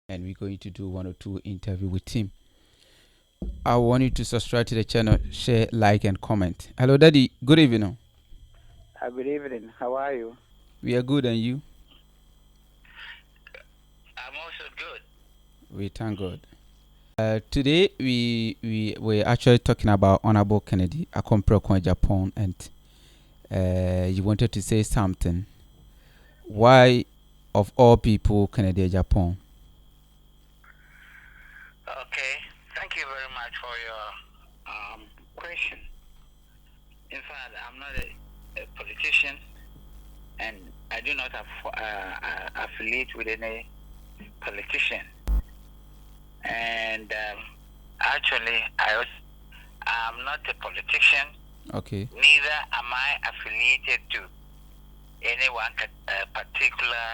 and we're going to do one or two interview with him. I want you to subscribe to the channel, share, like, and comment. Hello, Daddy. Good evening. Good evening. How are you? We are good, and you? I'm also good. We thank God. Today we're actually talking about Honorable Kennedy Akompro Japan, and you wanted to say something. Why, of all people, Kennedy Japan? Okay. Thank you very much for your question. In fact, I'm not a politician, and I do not affiliate with any politician. And actually, I'm not a politician. Okay. Neither am I affiliated to any one particular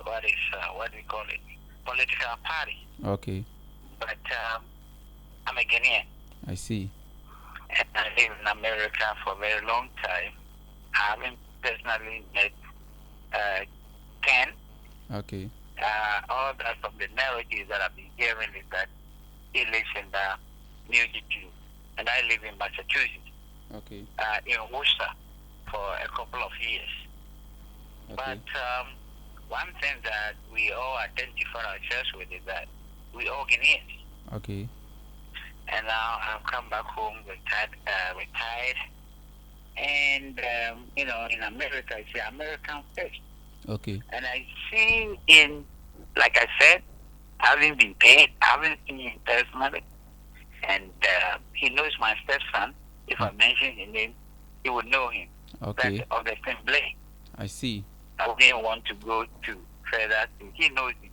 what we call it political party. Okay. But I'm a Ghanaian. I see. And I live in America for a very long time. I haven't personally met Ken. Okay. All that from the narratives that I've been hearing is that he lives in New Jersey, and I live in Massachusetts. Okay. In Worcester for a couple of years. Okay. But one thing that we all identify ourselves with is that we all Ghanaians. Okay. And now I've come back home retired. And, in America, I say American first. Okay. And I see like I said, having been paid, having seen him personally. And he knows my stepson. If I mention his name, he would know him. Okay. That's Augustine Blake. I see. I didn't want to go to further. He knows him.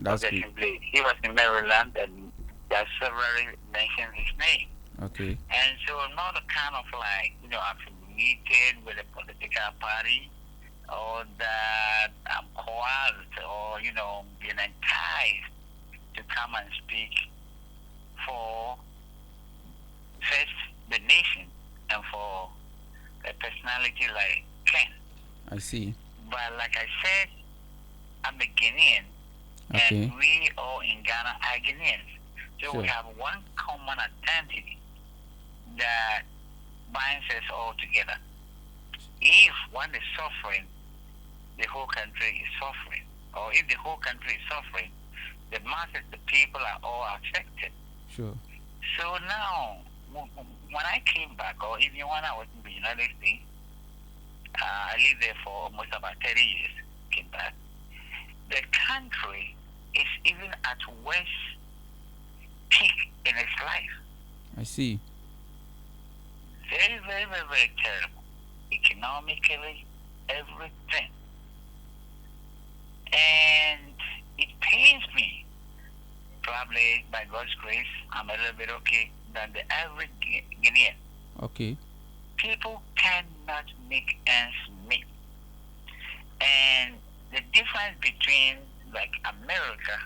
That's good. Augustine Blake. He was in Maryland, and there are several mentioned his name. Okay. And so I'm not a kind of affiliated with a political party, or that I'm coerced or, being enticed to come and speak for first the nation and for a personality like Ken. I see. But like I said, I'm a Ghanaian, Okay. and we all in Ghana are Ghanaians. So Sure. we have one common identity that binds us all together. If one is suffering, the whole country is suffering. Or if the whole country is suffering, the masses, the people are all affected. Sure. So now, when I came back, or even when I was in the United States, I lived there for almost about 30 years, came back. The country is even at worst peak in its life. I see. Very, very, very, very terrible. Economically, everything. And it pains me. Probably by God's grace, I'm a little bit okay than the average Ghanaian. Okay. People cannot make ends meet. And the difference between like America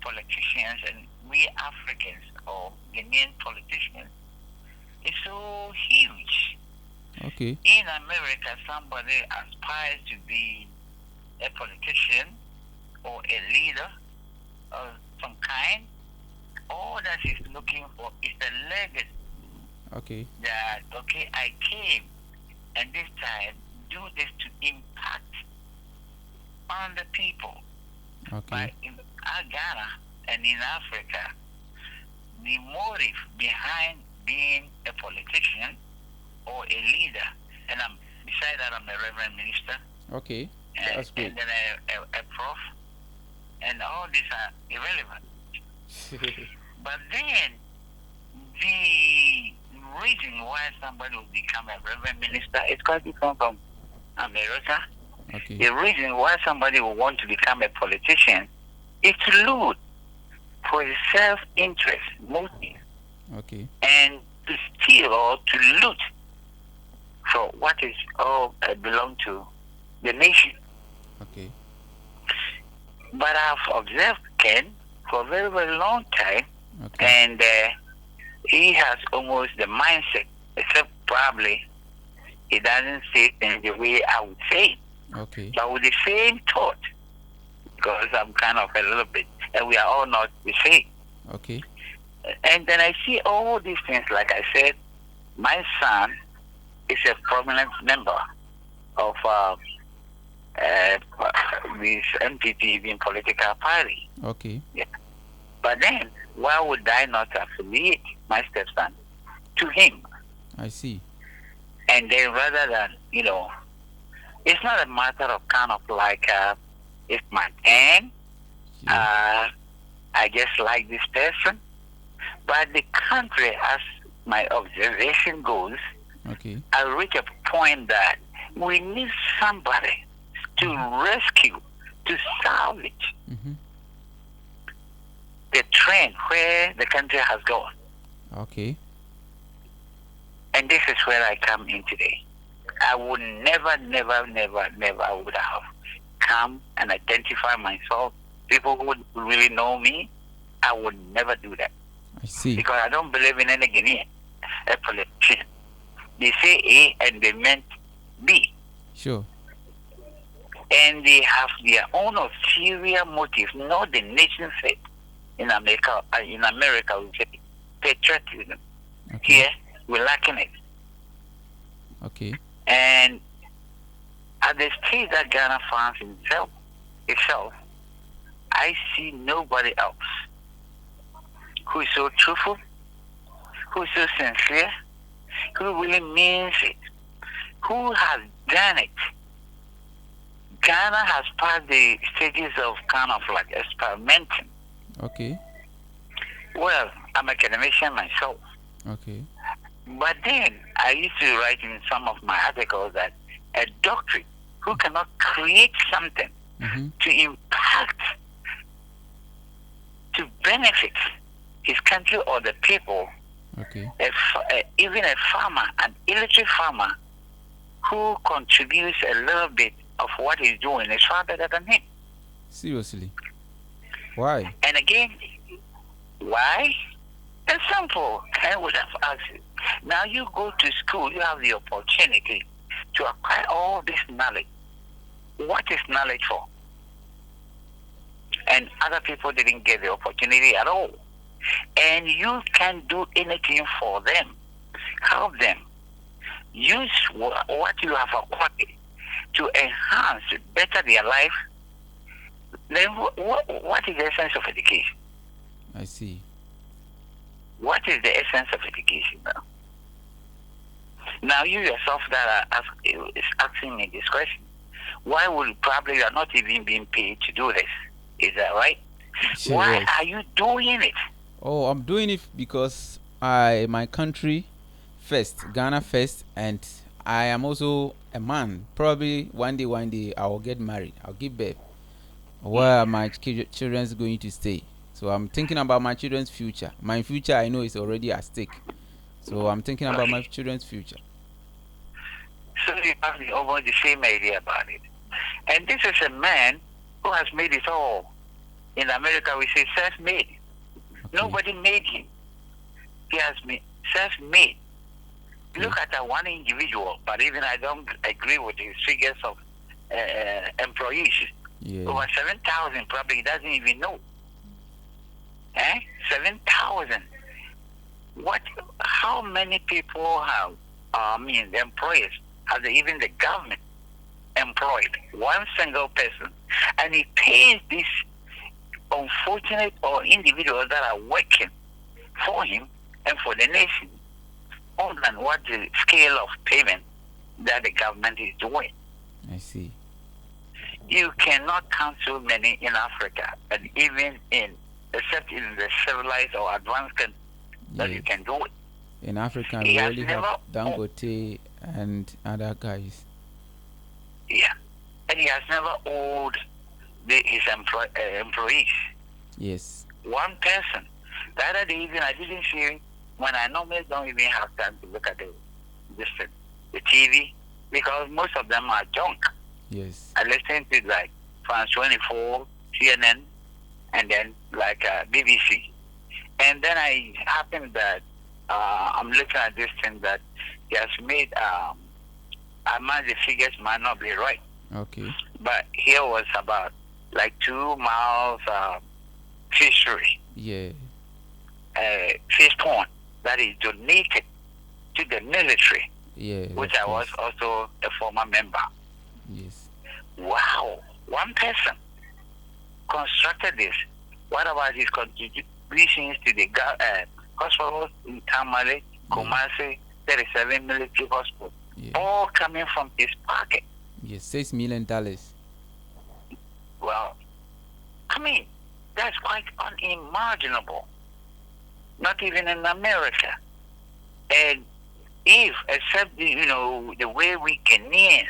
politicians and we Africans or Ghanaian politicians is so huge. Okay. In America, somebody aspires to be a politician or a leader of some kind. All that he's looking for is a legacy. Okay. That, okay, I came and this time do this to impact on the people. Okay. But in Ghana and in Africa, the motive behind being a politician or a leader, and beside that, I'm a reverend minister. Okay. That's good. And then a prof, and all these are irrelevant. But then, the reason why somebody will become a reverend minister is because he comes from America. Okay. The reason why somebody will want to become a politician is to loot for his self-interest mostly. Okay. And to steal or to loot for what is all belong to the nation. Okay. But I've observed Ken for a very, very long time, Okay. and he has almost the mindset, except probably he doesn't say it in the way I would say it. Okay. But with the same thought, because I'm kind of a little bit, and we are all not the same. Okay. And then I see all these things. Like I said, my son is a prominent member of this MPP, even political party. Okay. Yeah. But then, why would I not affiliate my stepson to him? I see. And then, rather than, it's not a matter of kind of like, it's my turn. Yeah. I just like this person. But the country, as my observation goes, Okay. I reach a point that we need somebody to rescue, to salvage Mm-hmm. the trend where the country has gone. Okay. And this is where I come in today. I would never would have come and identify myself. People who would really know me, I would never do that. I see. Because I don't believe in any Ghanaian, a politician. They say A and they meant B. Sure. And they have their own ulterior motives, not the nation state. In America, we say patriotism. Okay. Here, we're lacking it. Okay. And at the stage that Ghana finds itself, I see nobody else who is so truthful, who is so sincere, who really means it, who has done it. Ghana has passed the stages of kind of like experimenting. Okay. Well, I'm an academician myself. Okay. But then I used to write in some of my articles that a doctor who cannot create something Mm-hmm. to impact, to benefit his country or the people, Okay. even a farmer, an illiterate farmer, who contributes a little bit of what he's doing is far better than him. Seriously. Why? And again, why? It's simple. I would have asked you. Now you go to school, you have the opportunity to acquire all this knowledge. What is knowledge for? And other people didn't get the opportunity at all. And you can do anything for them. Help them. Use what you have acquired to enhance, better their life. Then what is the essence of education? I see. What is the essence of education now? Now you yourself that is asking me this question. Why would probably you are not even being paid to do this? Is that right? Sure, Why yes. are you doing it? Oh, I'm doing it because my country first, Ghana first, and I am also a man. Probably one day, I will get married. I'll give birth. Where are my children's going to stay? So I'm thinking about my children's future. My future, I know, is already at stake. So I'm thinking about my children's future. So you have almost the same idea about it. And this is a man who has made it all. In America, we say self-made. Okay. Nobody made him. He has been self-made. Look at that one individual, but even I don't agree with his figures of employees. Yeah. Over 7,000, probably he doesn't even know. 7,000. What? How many people have? The employers, have even the government employed one single person, and he pays these unfortunate or individuals that are working for him and for the nation more than what the scale of payment that the government is doing. I see. You cannot count so many in Africa, and even except in the civilized or advanced countries, that you can do it. In Africa, He we has only never have Dangote and other guys. Yeah, and he has never owed his employees. Yes. One person. The other day, even I didn't see when I normally don't even have time to look at the TV because most of them are junk. Yes. I listen to like France 24, CNN, and then like BBC. And then I happened that I'm looking at this thing that he has made. I mind the figures might not be right, Okay. but here was about like 2 miles fishery, Yeah. fish pond that is donated to the military, Yeah. which Of I was course. also a former member. Yes. Wow, one person constructed this. What about his contributions to the hospitals in Tamale, Yeah. Kumasi, 37 military hospitals, Yeah. all coming from his pocket? Yes. $6 million. Well, I mean, that's quite unimaginable. Not even in America. And if, except the way we Ghanaians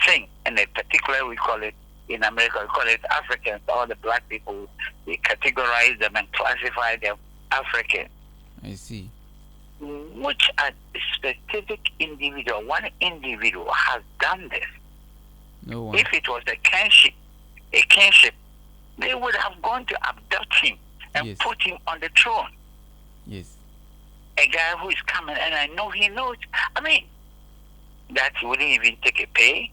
think, and in particular we call it in America, we call it Africans, all the black people, we categorize them and classify them African, I see. which a specific individual, one individual has done this. No one. If it was a kinship, they would have gone to abduct him and Yes. put him on the throne. Yes. A guy who is coming, and I know he knows. I mean, that he wouldn't even take a pay.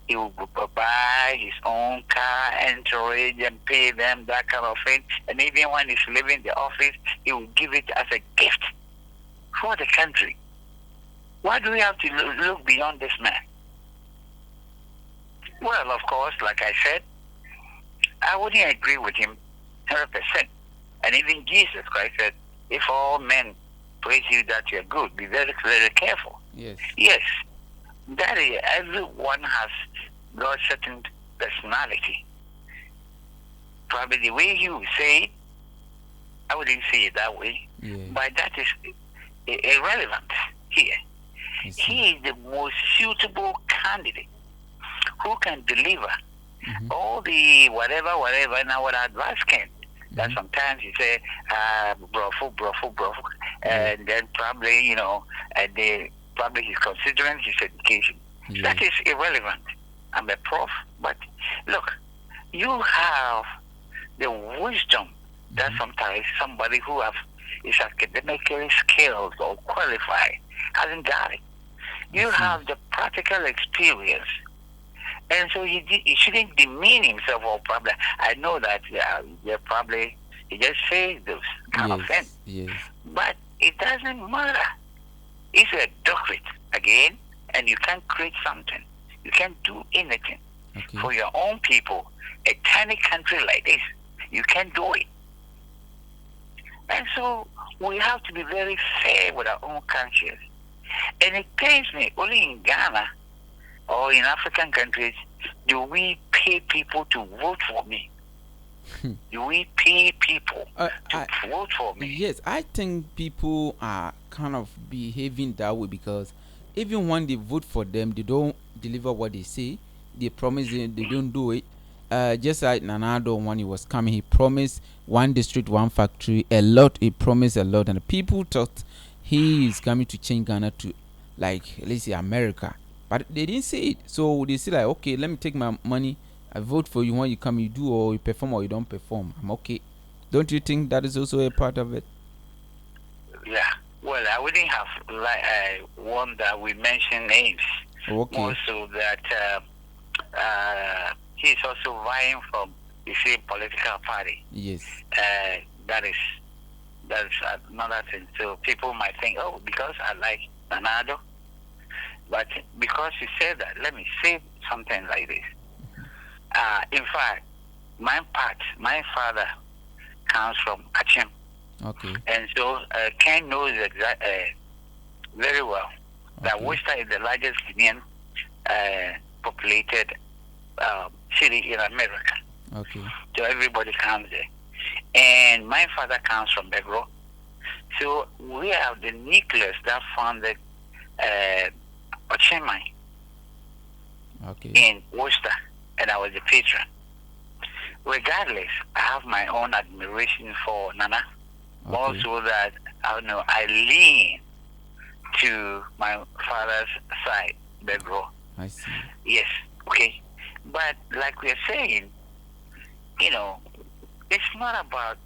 He would buy his own car, entourage, and pay them, that kind of thing. And even when he's leaving the office, he will give it as a gift for the country. Why do we have to look beyond this man? Well, of course, like I said, I wouldn't agree with him 100%. And even Jesus Christ said, if all men praise you that you're good, be very, very careful. Yes. Yes, that is, everyone has got certain personality. Probably the way you say it, I wouldn't say it that way, Yeah. but that is irrelevant here. I see. He is the most suitable candidate who can deliver Mhm. all the whatever. Now, what advice can that Mhm. sometimes you say, bro, and then probably, probably he's considering his education. Yeah. That is irrelevant. I'm a prof, but look, you have the wisdom that Mhm. sometimes somebody who is academically skilled or qualified hasn't got it. You I see. have the practical experience. And so he shouldn't demean himself or probably. I know that he just says those kind of things. Yes. Yes. But it doesn't matter. It's a doctorate again, and you can't create something. You can't do anything Okay. for your own people. A tiny country like this, you can't do it. And so we have to be very fair with our own conscience. And it pains me, only in Ghana or in African countries, do we pay people to vote for me? Do we pay people to vote for me? Yes, I think people are kind of behaving that way because even when they vote for them, they don't deliver what they say. They promise it, they don't do it. Just like Nanado, when he was coming, he promised one district, one factory, a lot. He promised a lot, and the people thought he is coming to change Ghana to, like, let's say America, but they didn't say it. So they say like, okay, let me take my money. I vote for you. When you come, you do or you perform or you don't perform. I'm okay. Don't you think that is also a part of it? Yeah. Well, I wouldn't have one that we mention names. Okay. More so that he's also vying from the same political party. Yes. That's another thing. So people might think, oh, because I like Nanado, but because you said that, let me say something like this. In fact, my father comes from Agyapong. Okay. And so Ken knows very well that Worcester is the largest Ghanaian populated city in America. Okay. So everybody comes there. And my father comes from Begro. So we have the nucleus that founded Ochemai in Worcester, and I was the patron. Regardless, I have my own admiration for Nana. Okay. Also that I lean to my father's side, Begro. I see. Yes, okay. But like we are saying, it's not about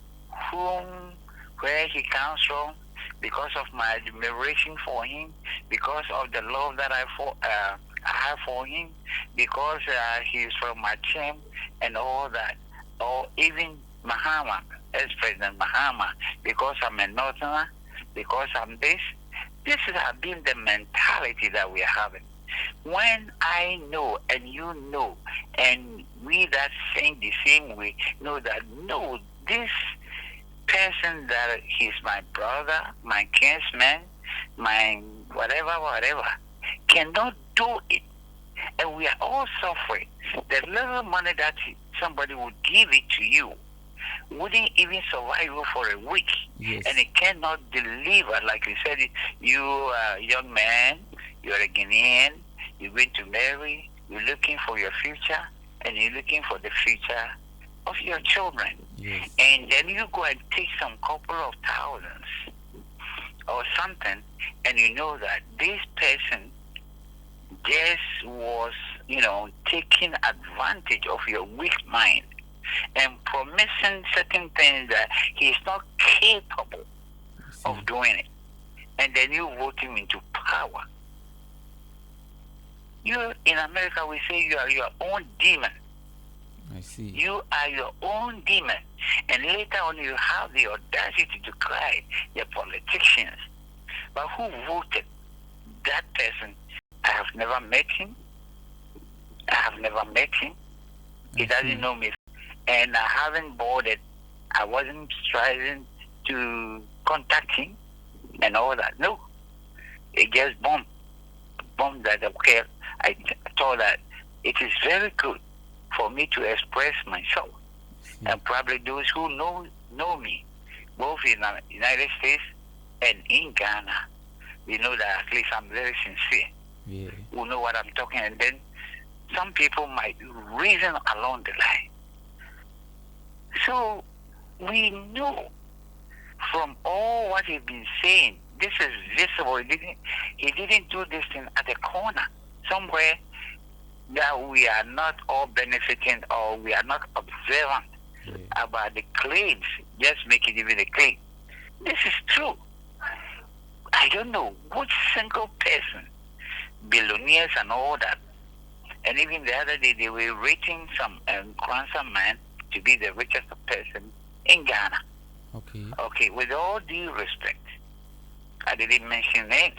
where he comes from, because of my admiration for him, because of the love that I have for him, because he's from my team, and all that, or even Mahama, ex-President Mahama, because I'm a Northerner, because I'm this. This has been the mentality that we are having. When I know and you know, and we that think the same way, know that no, this person that he's my brother, my kinsman, my whatever, cannot do it. And we are all suffering. The little money that somebody would give it to you wouldn't even survive you for a week. Yes. And it cannot deliver. Like you said, you are a young man, you're a Ghanaian, you're going to marry, you're looking for your future, and you're looking for the future of your children. Yes. And then you go and take some couple of thousands or something, and you know that this person just was, taking advantage of your weak mind and promising certain things that he's not capable of doing it. And then you vote him into power. You, in America, we say you are your own demon. I see. You are your own demon. And later on, you have the audacity to cry the politicians. But who voted that person? I have never met him. He doesn't know me. And I haven't bothered. I wasn't striving to contact him and all that. No. It just bombed that, okay, I thought that it is very good for me to express myself. And probably those who know me, both in the United States and in Ghana, they know that at least I'm very sincere. Yeah. Who know what I'm talking, and then some people might reason along the line. So we know from all what he's been saying, this is visible. He didn't do this thing at the corner, somewhere that we are not all benefiting or we are not observant about the claims. Just make it even a claim. This is true. I don't know which single person, billionaires and all that, and even the other day they were rating some Kwanzaa man to be the richest person in Ghana. Okay, with all due respect, I didn't mention names,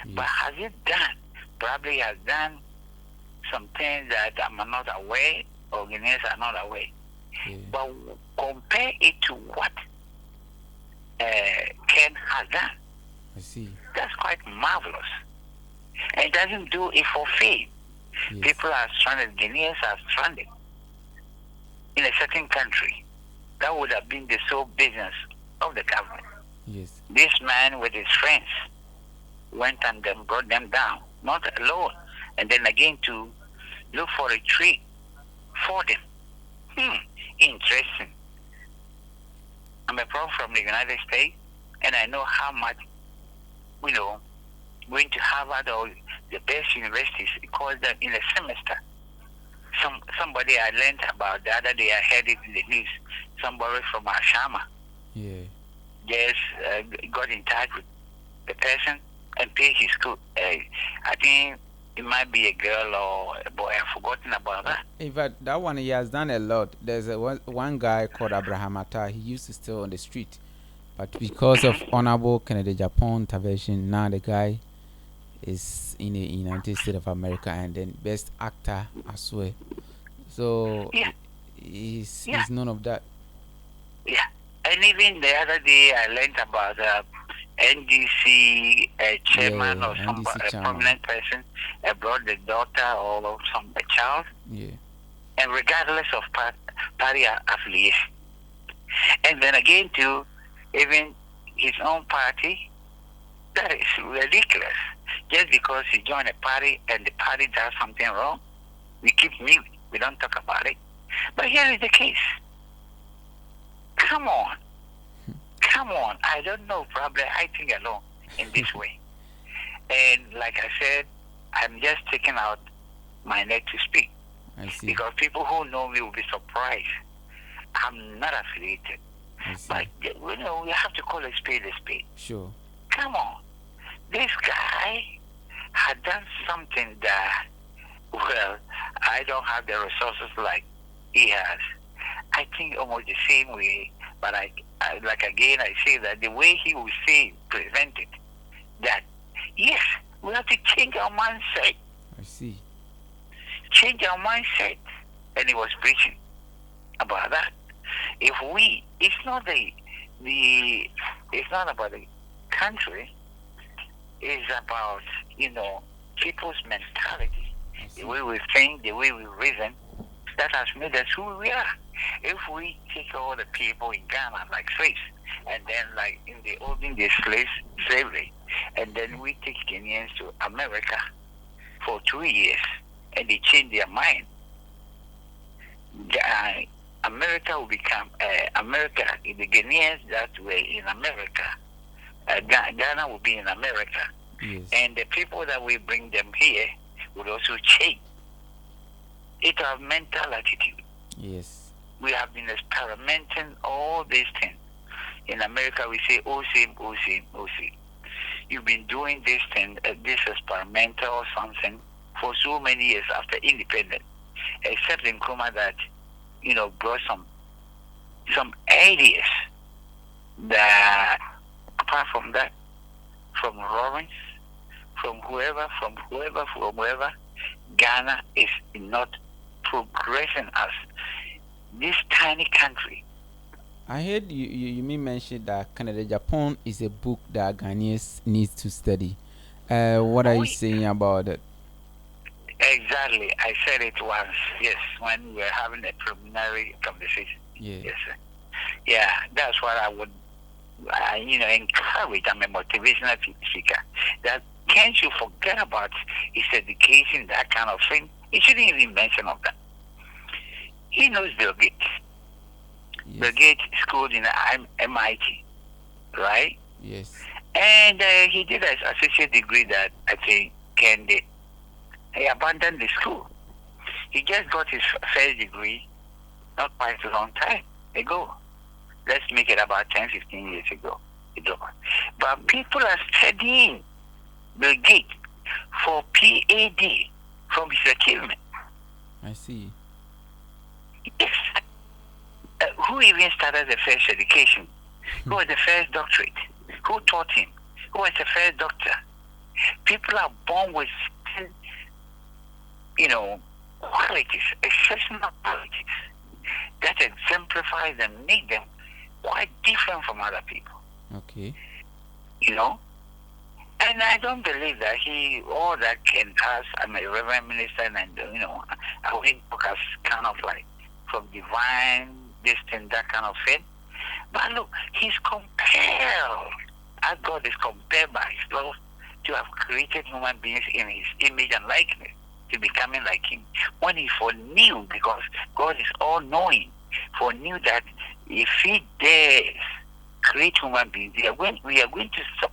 but has it done? Probably has done some things that I'm not aware, or Ghanaians are not aware. But compare it to what Ken has done. I see. That's quite marvelous. And it doesn't do it for fame. People are stranded, Ghanaians are stranded in a certain country. That would have been the sole business of the government. Yes. This man with his friends went and then brought them down, not alone, and then again to look for a tree for them. Interesting. I'm a pro from the United States, and I know how much, going to Harvard or the best universities, because them in a semester. Somebody I learned about the other day, I heard it in the news, somebody from Ashama just got in touch with the person and paid his school. I think it might be a girl or a boy. I've forgotten about that. In fact, that one he has done a lot. There's one guy called Abraham Atta. He used to steal on the street, but because of Honorable Kennedy Agyapong intervention, now the guy is in the United States of America and then best actor as well. So he's none of that. Yeah, and even the other day I learned about NDC chairman or some prominent person brought the daughter or a child. Yeah. And regardless of party affiliation. And then again too, even his own party, that is ridiculous. Just because he joined a party and the party does something wrong, we keep mute. We don't talk about it. But here is the case. Come on. I don't know. Probably I think alone in this way. And like I said, I'm just taking out my neck to speak. I see. Because people who know me will be surprised. I'm not affiliated. But, we have to call a spade a spade. Sure. Come on. This guy had done something that, I don't have the resources like he has. I think almost the same way, but like again, I say that the way he will say, present it, that yes, we have to change our mindset. I see. Change our mindset. And he was preaching about that. If we, it's not it's not about the country. It's about, people's mentality, the way we think, the way we reason. That has made us who we are. If we take all the people in Ghana like slaves, and then like in the olden days slavery, and then we take Ghanaians to America for 2 years, and they change their mind, America will become America. The Ghanaians that were in America, Ghana will be in America, Yes. and the people that we bring them here will also change. It's our mental attitude. Yes. We have been experimenting all these things. In America, we say, oh, same, oh, same, oh, same. You've been doing this thing, this experimental or something, for so many years after independence, except in Nkrumah that, brought some ideas that, apart from that, from Lawrence, from whoever, Ghana is not progressing as this tiny country. I heard you mention that Canada Japan is a book that Ghanaians need to study. What are you saying about it? Exactly. I said it once, yes, when we were having a preliminary conversation. Yeah. Yes, sir. Yeah, that's what I would, encourage. I'm a motivational speaker. That can't you forget about his education, that kind of thing. He shouldn't even mention of that. He knows Bill Gates. Yes. Bill Gates schooled in MIT, right? Yes. And he did an associate degree that I think Ken did. He abandoned the school. He just got his first degree not quite a long time ago. Let's make it about 10, 15 years ago. But people are studying Bill Gates for PhD from his achievement. I see. Yes. Who even started the first education? Who was the first doctorate? Who taught him? Who was the first doctor? People are born with, qualities, exceptional qualities that exemplify them, make them quite different from other people. Okay. And I don't believe that all that can ask, I'm a reverend minister, and I wouldn't look as kind of like from divine, this thing, that kind of thing. But look, he's compelled, as God is compelled by his love to have created human beings in his image and likeness, to becoming like him. When he foreknew, because God is all-knowing, foreknew that if he dares create human beings, we are going to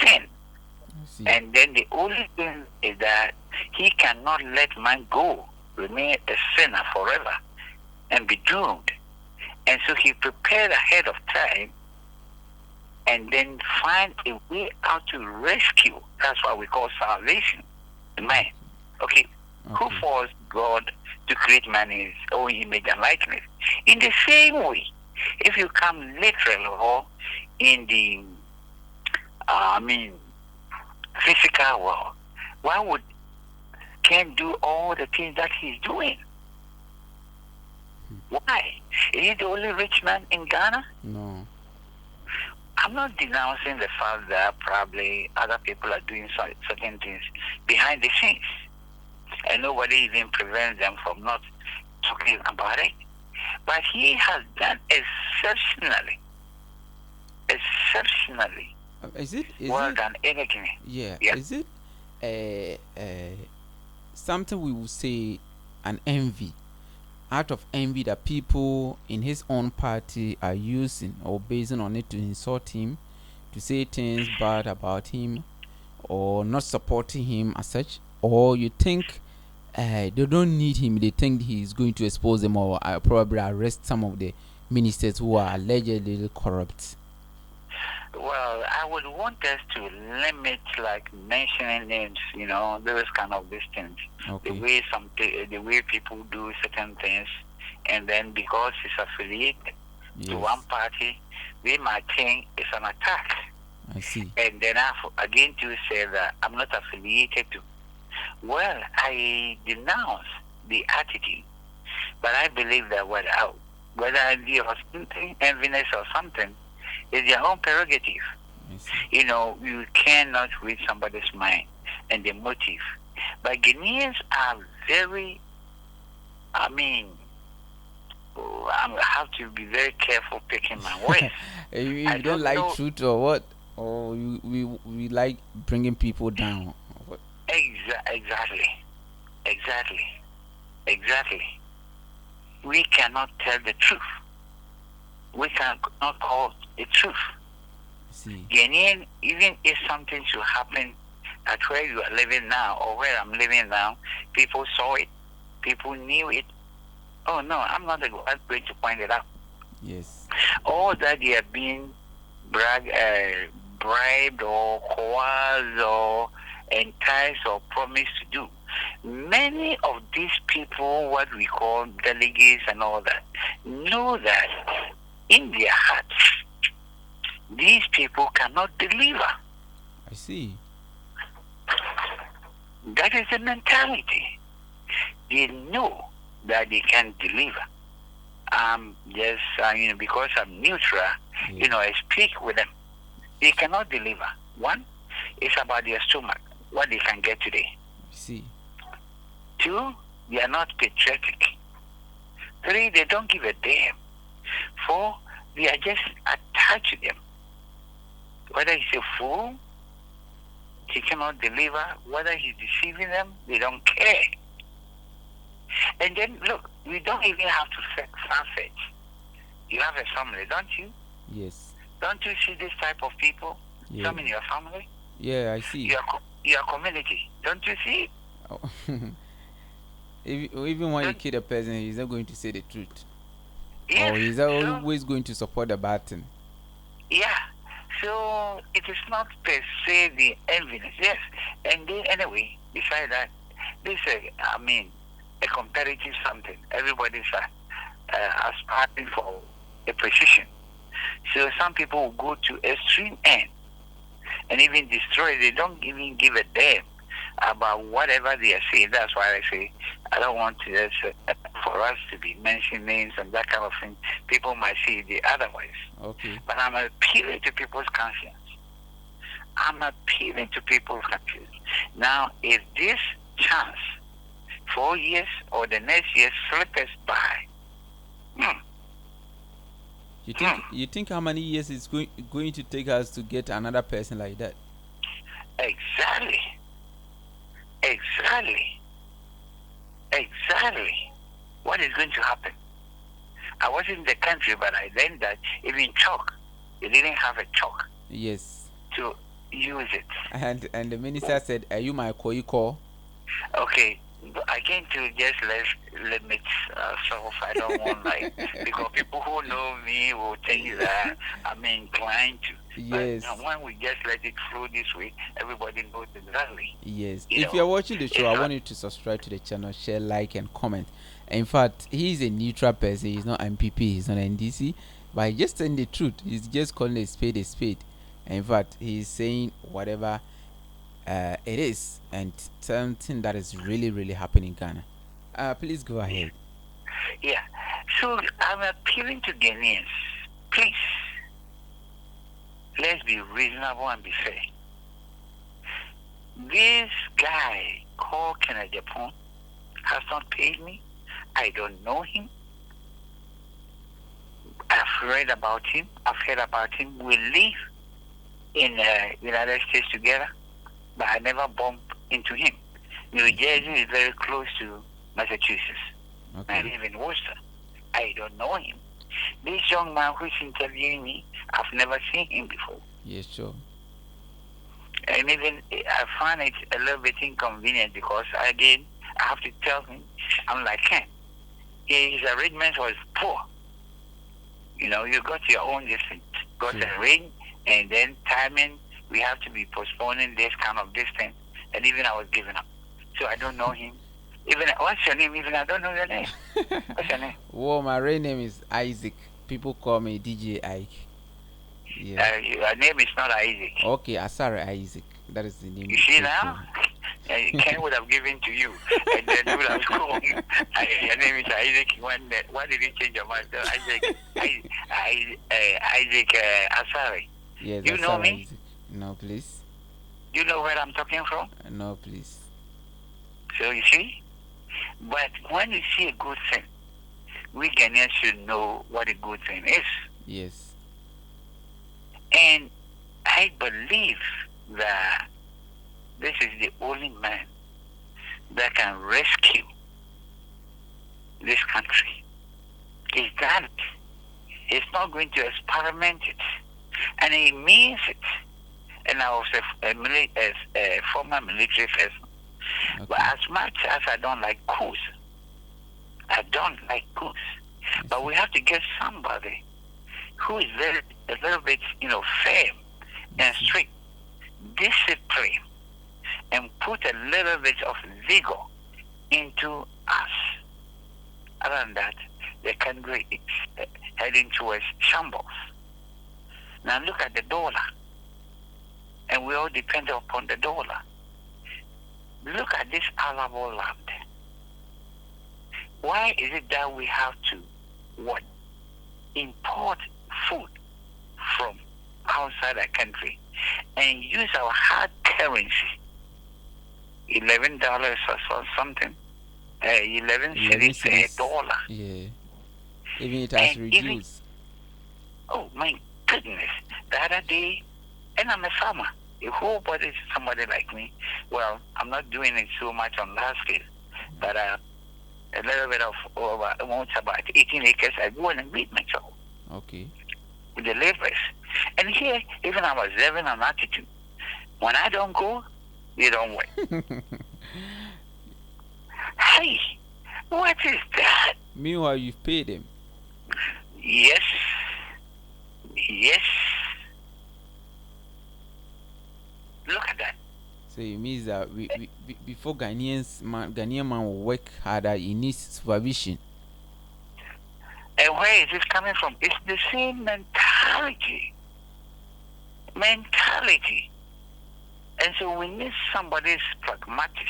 sin. And then the only thing is that he cannot let man go, remain a sinner forever, and be doomed. And so he prepared ahead of time and then find a way out to rescue. That's what we call salvation, the man. Okay. Who forced God to create man in his own image and likeness? In the same way, if you come literally or in the, physical world, why would Ken do all the things that he's doing? Why? Is he the only rich man in Ghana? No. I'm not denouncing the fact that probably other people are doing certain things behind the scenes, and nobody even prevents them from not talking about it. But he has done exceptionally. Is it than anything. Yeah. Is it something we would say an envy, out of envy that people in his own party are using or basing on it to insult him, to say things bad about him, or not supporting him as such? Or you think they don't need him, they think he's going to expose them or probably arrest some of the ministers who are allegedly corrupt? Well, I would want us to limit like mentioning names, those kind of these things. Okay. The way people do certain things and then because he's affiliated to one Yes. party, we might think it's an attack. I see. And then again to say that I'm not affiliated to. Well, I denounce the attitude, but I believe that whether envy or something, enviness or something, is their own prerogative. I see. You know, you cannot read somebody's mind and the motive. But Ghanaians are very, I mean, I have to be very careful picking my words. You I don't don't like know truth or what? Or we like bringing people down? Or what? exactly, exactly, exactly. We cannot tell the truth. We cannot call the truth. I see. Ghanaian, even if something should happen at where you are living now or where I'm living now, people saw it, people knew it. Oh no, I'm not going to point it out. Yes. All that they are being bribed or coerced or enticed or promised to do. Many of these people, what we call delegates and all that, know that in their hearts, these people cannot deliver. I see. That is the mentality. They know that they can deliver. Just because I'm neutral, Yeah. I speak with them. They cannot deliver. One, it's about their stomach, what they can get today. I see. Two, they are not patriotic. Three, they don't give a damn. Four, they are just attached to them. Whether he's a fool, he cannot deliver. Whether he's deceiving them, they don't care. And then, look, we don't even have to far-fetch. You have a family, don't you? Yes. Don't you see this type of people? Yeah. Some in your family? Yeah, I see. Your community. Don't you see it? Oh. Even when you Don't, kill a person, he's not going to say the truth. yes. Or he's always going to support the bad thing. Yeah. So it is not per se the enviness. Yes. And then anyway, besides that, this a competitive something. Everybody's aspiring for a position. So some people will go to extreme end and even destroy. They don't even give a damn about whatever they are saying. That's why I say I don't want to for us to be mentioning names and that kind of thing. People might see it otherwise. Okay. But I'm appealing to people's conscience. I'm appealing to people's conscience. Now, if this chance, 4 years or the next year slips us by, You think how many years it's going to take us to get another person like that? Exactly. What is going to happen? I was in the country, but I learned that even chalk, they didn't have a chalk Yes. to use it. And the minister said, "Are you my call?" Okay, again to just limit self. I don't want because people who know me will think that I'm inclined to. Yes. But when we just let it flow this way, everybody knows exactly. Yes. If you're watching the show, I want you to subscribe to the channel, share, like, and comment. In fact, he's a neutral person. He's not MPP. He's not NDC. But he's just saying the truth. He's just calling a spade a spade. In fact, he's saying whatever it is, and something that is really, really happening in Ghana. Please go ahead. Yeah. So I'm appealing to Ghanaians. Please, let's be reasonable and be fair. This guy called Agyapong has not paid me. I don't know him. I've read about him. I've heard about him. We live in the United States together, but I never bumped into him. New Jersey is very close to Massachusetts. Okay. I live in Worcester. I don't know him. This young man who's interviewing me, I've never seen him before. Yes, sure. And even I find it a little bit inconvenient because, again, I have to tell him, I'm like Ken. His arrangement was poor. You got your own distance, got a ring, and then timing, we have to be postponing this kind of distance. And even I was giving up. So I don't know him. Even what's your name? Even I don't know your name. What's your name? Well, my real name is Isaac. People call me DJ Ike. Yeah. Your name is not Isaac. Okay, Asare Isaac. That is the name. You see now? Ken would have given to you, and then you would have called. Your name is Isaac. Why did you change your mind? Isaac, Isaac Asare. Yes, You know me? Isaac. No, please. You know where I'm talking from? No, please. So you see? But when you see a good thing, we Ghanaians should know what a good thing is. Yes. And I believe that this is the only man that can rescue this country. He's done it. He's not going to experiment it. And he means it. And I was a former military person. Okay. But as much as I don't like coups, but we have to get somebody who is a little bit, firm and strict, discipline, and put a little bit of vigor into us. Other than that, the country is heading towards shambles. Now look at the dollar, and we all depend upon the dollar. Look at this arable land. Why is it that we have to import food from outside the country and use our hard currency, $11 or something, 11 cents a dollar? Yeah, even it has reduced. Oh my goodness! The other day, and I'm a farmer. If whole body is somebody like me, well, I'm not doing it so much on large scale, but a little bit of about 18 acres, I go and weed myself. Okay. With the laborers. And here, even I'm observing an attitude. When I don't go, they don't work. Hey, what is that? Meanwhile, you've paid them. Yes. Look at that. So it means that we before Ghanaian man will work harder, he needs supervision. And where is this coming from? It's the same mentality. And so we need somebody who's pragmatic,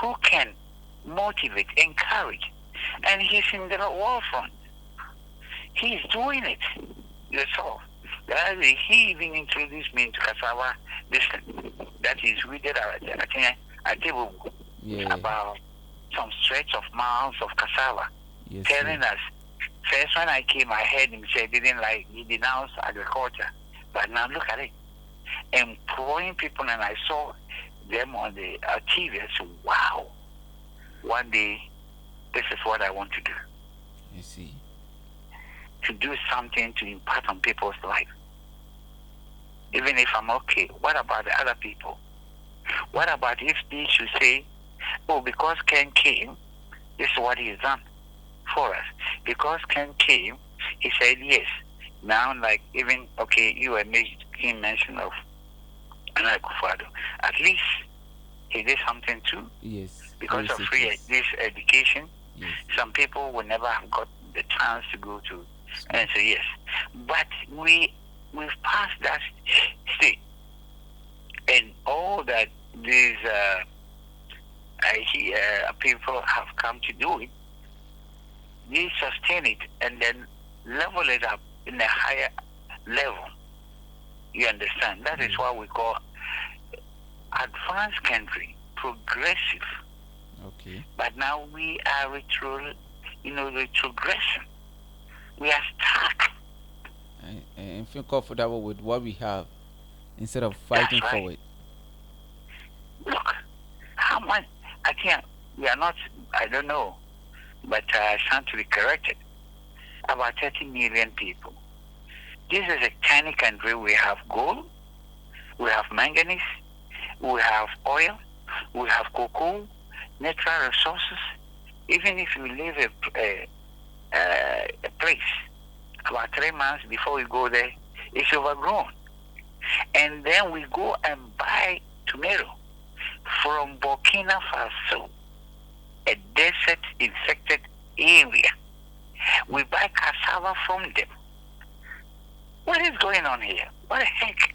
who can motivate, encourage. And he's in the war front. He's doing it yourself. He even introduced me into cassava. That is, we did a table about some stretch of miles of cassava, telling us. First, when I came, I heard him say he denounced agriculture. But now look at it, employing people, and I saw them on the TV. I said, wow, one day, this is what I want to do. You see. To do something to impact on people's life. Even if I'm okay, what about the other people? What about if they should say, oh, because Ken came, this is what he has done for us. Because Ken came, he said yes. Now, like even, okay, you were making mention of Nana Akufo-Addo. At least he did something too. Yes. Because of this education, yes. Some people will never have got the chance to go to. And so yes, but we've passed that state, and all that these people have come to do it, they sustain it and then level it up in a higher level. You understand? That is what we call advanced country, progressive. Okay. But now we are retrogression. We are stuck. And feel comfortable with what we have instead of fighting for it. Look, how much? I think we are not, I don't know, but I stand to be corrected. About 30 million people. This is a tiny country. We have gold, we have manganese, we have oil, we have cocoa, natural resources. Even if you leave a place about 3 months before we go there, it's overgrown. And then we go and buy tomato from Burkina Faso. desert infected area. We buy cassava from them. What is going on here? What the heck?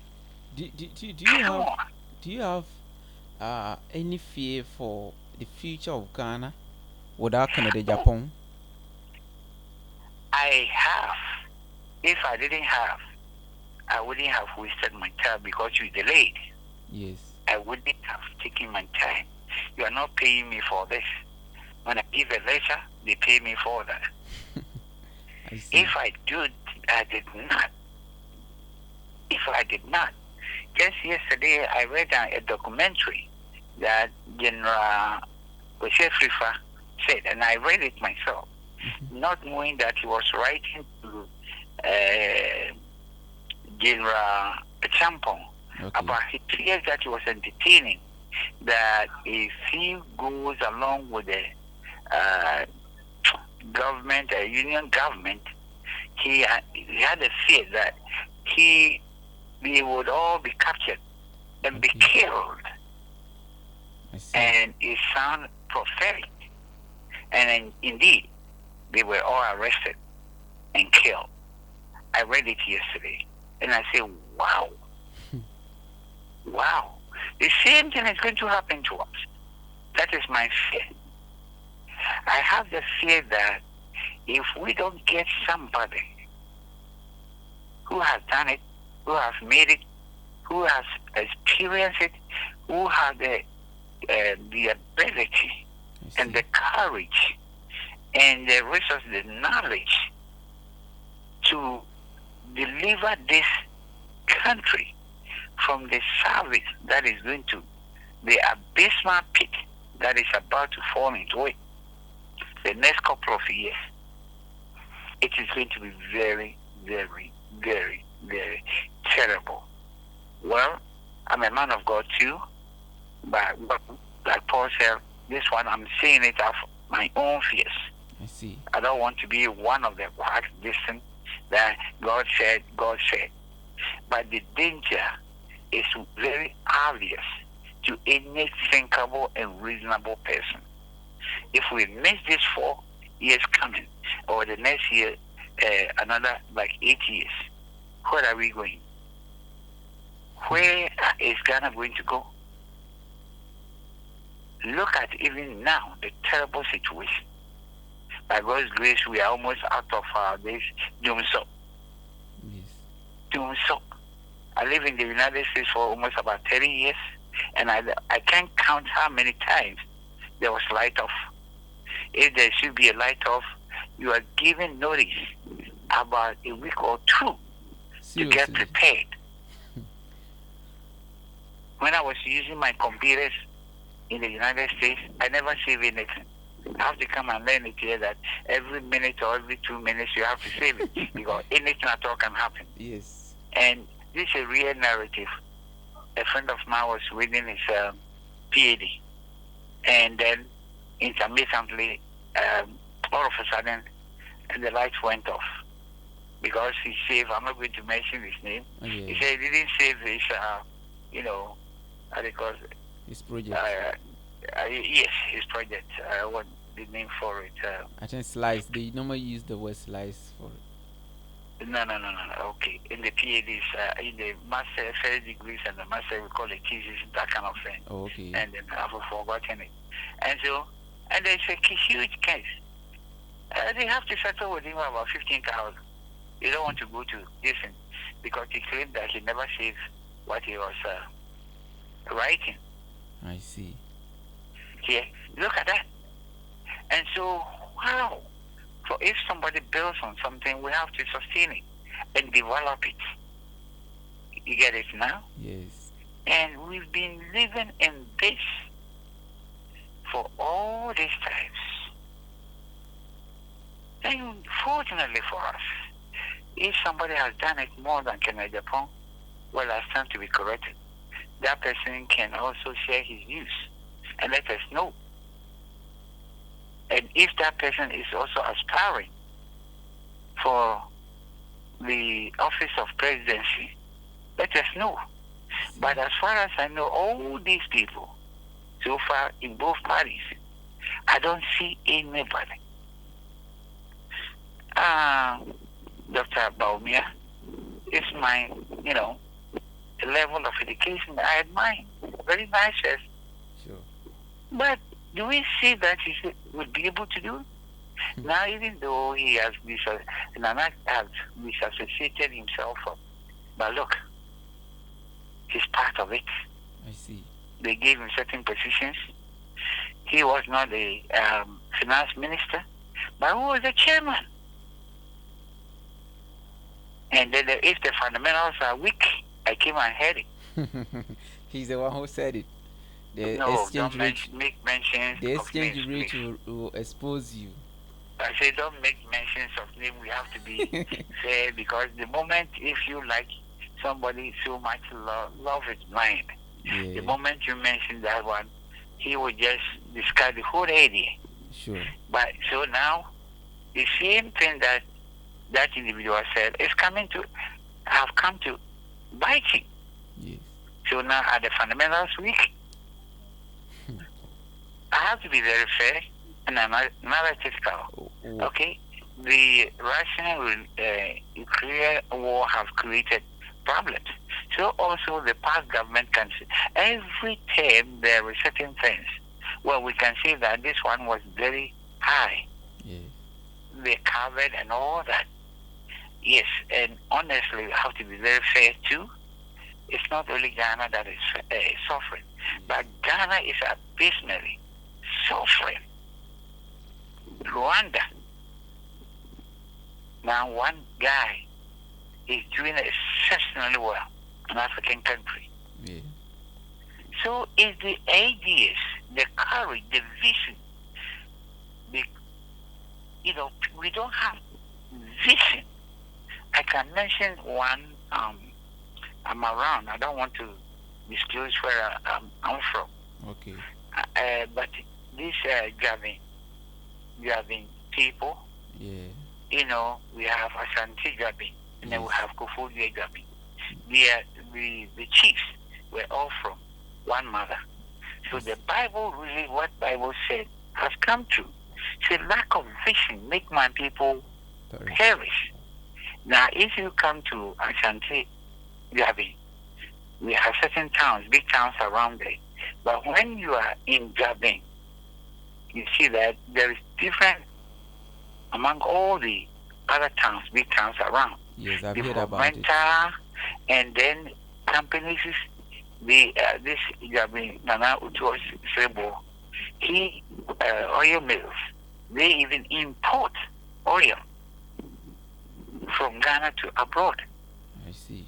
Do you have any fear for the future of Ghana without Canada, Agyapong? I have. If I didn't have, I wouldn't have wasted my time because you delayed. Yes. I wouldn't have taken my time. You are not paying me for this. When I give a letter, they pay me for that. If I did not. If I did not. Just yesterday, I read a documentary that General Rifa said, and I read it myself, not knowing that he was writing to General Agyapong about his fears that he was entertaining, that if he goes along with the government, union government, he had a fear that they would all be captured and be killed. And it sounded prophetic. And indeed, they were all arrested and killed. I read it yesterday. And I said, wow. Wow. The same thing is going to happen to us. That is my fear. I have the fear that if we don't get somebody who has done it, who has made it, who has experienced it, who has the ability and the courage and the resources, the knowledge to deliver this country from the service that is going to the abysmal pit that is about to fall into it the next couple of years, it is going to be very, very, very, very terrible. Well, I'm a man of God too, but like Paul said, this one I'm seeing it of my own fears. I see. I don't want to be one of the quack distant that God said. But the danger is very obvious to any thinkable and reasonable person. If we miss this 4 years coming, or the next year, another like 8 years, where are we going? Where is Ghana going to go? Look at even now the terrible situation. By God's grace, we are almost out of this doom so. Yes. Doom so. I live in the United States for almost about 30 years, and I can't count how many times there was light off. If there should be a light off, you are given notice about a week or two to get prepared. When I was using my computers in the United States, I never save anything. I have to come and learn it here that every minute or every 2 minutes you have to save it because anything at all can happen. Yes. And this is a real narrative. A friend of mine was reading his PhD, and then intermittently, all of a sudden, the lights went off because he saved. I'm not going to mention his name. Oh, yeah. He said he didn't save his, because his project. Yes, his project. What the name for it? I think slice. They normally use the word slice for it. No. Okay. In the PhDs, in the master, first degrees and the master, we call it thesis, that kind of thing. Oh, okay. And then I've forgotten it. And so, and there's a huge case. They have to settle with him about 15,000. They don't want to go to this because he claimed that he never saved what he was writing. I see. Yeah, look at that. And so, wow. So if somebody builds on something, we have to sustain it and develop it. You get it now? Yes. And we've been living in this for all these times. And fortunately for us, if somebody has done it more than Agyapong, well, I stand to be corrected. That person can also share his views and let us know. And if that person is also aspiring for the office of presidency, let us know. But as far as I know, all these people, so far in both parties, I don't see anybody. Dr. Baumia is my, level of education I admire. Very nice. Sure. But do we see that he would be able to do? Now, even though he has Nana has disassociated himself from, but look, he's part of it. I see. They gave him certain positions. He was not the finance minister, but who was the chairman? And then if the fundamentals are weak, I came and heard it. He's the one who said it. The No, exchange don't rate, make mentions the of exchange names, rate please. will expose you. I say don't make mentions of name. We have to be fair, because the moment if you like somebody so much, love is blind. Yeah. The moment you mention that one, he will just discard the whole idea. Sure. But so now, the same thing that individual said is have come to bite him. Yes. So now, are the fundamentals weak? I have to be very fair and analytical. Okay, the Russian-Ukraine war have created problems. So also the past government can see every term there are certain things. Well, we can see that this one was very high. Yeah. They covered and all that. Yes, and honestly, we have to be very fair too. It's not only Ghana that is suffering, but Ghana is abysmally suffering. Rwanda. Now, one guy is doing exceptionally well, an African country. Yeah. So, it's the ideas, the courage, the vision. We don't have vision. I can mention one. I'm around. I don't want to disclose where I'm from. Okay. But these Ghanaian people, yeah. We have Ashanti Gabi, and then we Yes. have Kofodia Gabi. The chiefs were all from one mother. So the Bible, really, what Bible said, has come true. It's a lack of vision make my people perish. Now, if you come to Ashanti Gabi, we have certain towns, big towns around there. But when you are in Gabi, you see that there is different among all the other towns, big towns around. Yes, I've The heard about it. and then companies, this Gabi, Nana Utuos Sebo, oil mills, they even import oil from Ghana to abroad. I see.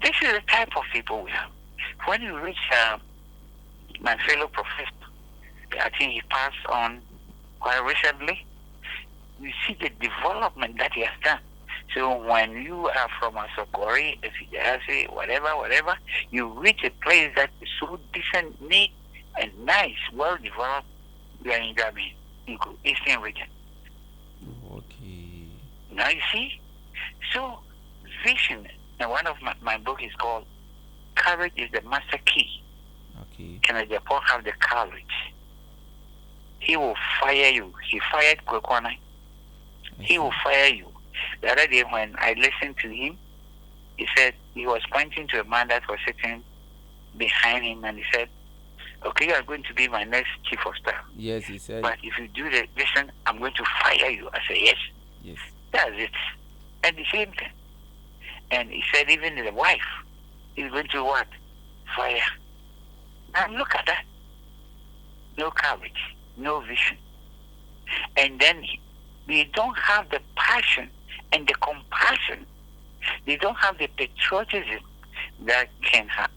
This is the type of people we have. When you reach my fellow professor, I think he passed on quite recently, you see the development that he has done. So when you are from Asokori, Efijasi, whatever, you reach a place that is so decent, neat, and nice, well developed, you are in Gabi, in Eastern region. Okay. Now you see? So, vision, and one of my book is called Courage is the Master Key. Okay. Can Agyapong have the courage? He will fire you. He fired Kwekwana. He will fire you. The other day when I listened to him, he said he was pointing to a man that was sitting behind him, and he said, okay, you are going to be my next chief of staff. Yes, he said. But if you do the listen, I'm going to fire you. I said, yes. Yes. That's it. And the same thing. And he said even the wife is going to what? Fire. And look at that. No courage, no vision. And then they don't have the passion and the compassion. They don't have the patriotism that can have.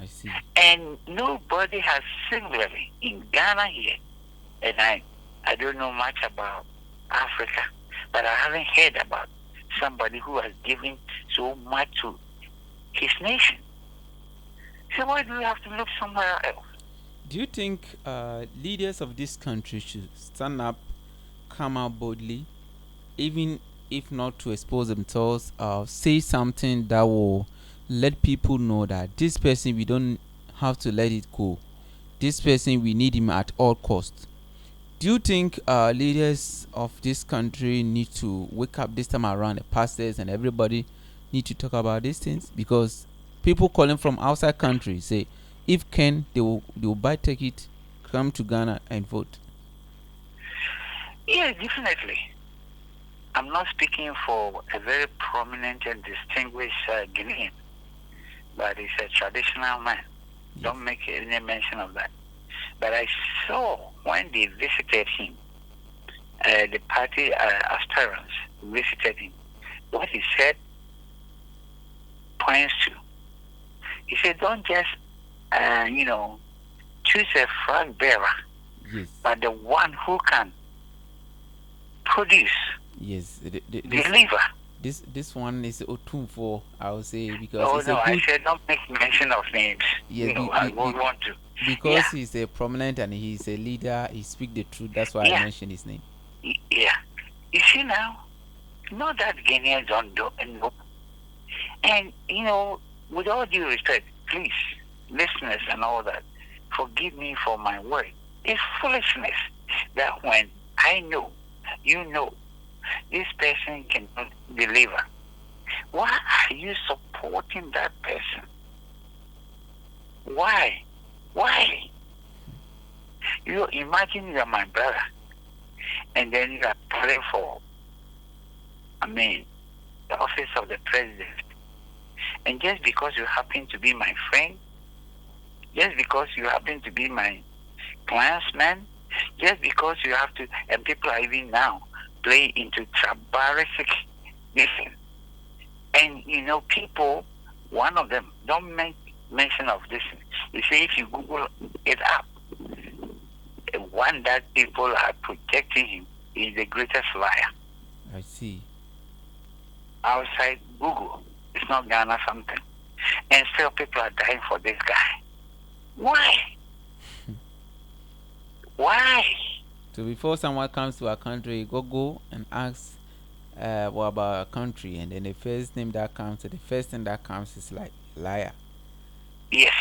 I see. And nobody has similarly in Ghana here. And I don't know much about Africa, but I haven't heard about somebody who has given so much to his nation. So why do we have to look somewhere else? Do you think leaders of this country should stand up, come out boldly, even if not to expose themselves, say something that will let people know that this person, we don't have to let it go. this person, we need him at all costs. Do you think leaders of this country need to wake up this time around, the pastors and everybody need to talk about these things? Because people calling from outside countries say, if can, they will buy ticket, come to Ghana and vote. Yeah, definitely. I'm not speaking for a very prominent and distinguished Ghanaian, but he's a traditional man. Yes. Don't make any mention of that. But I saw when they visited him, the party aspirants visited him, what he said points to. He said, don't just, choose a flag bearer, yes, but the one who can produce, yes, deliver. This one is Otumfo, I would say, because I said don't make mention of names. Yes, I won't want to. Because he's a prominent and he's a leader, he speaks the truth. That's why I mentioned his name. Yeah. You see now, not that Ghanaians don't know. And, with all due respect, please, listeners and all that, forgive me for my word. It's foolishness that when I know, this person cannot deliver, why are you supporting that person? Why? You imagine you're my brother, and then you are calling for, the office of the president. And just because you happen to be my friend, just because you happen to be my clansman, just because you have to, and people are even now play into tribalistic listen. And people, one of them, don't make mention of this. You see, if you Google it up, the one that people are protecting him is the greatest liar. I see. Outside Google, it's not Ghana something. And still people are dying for this guy. Why? Why? So before someone comes to our country, go and ask what about our country, and then the first thing that comes is like liar. Yes.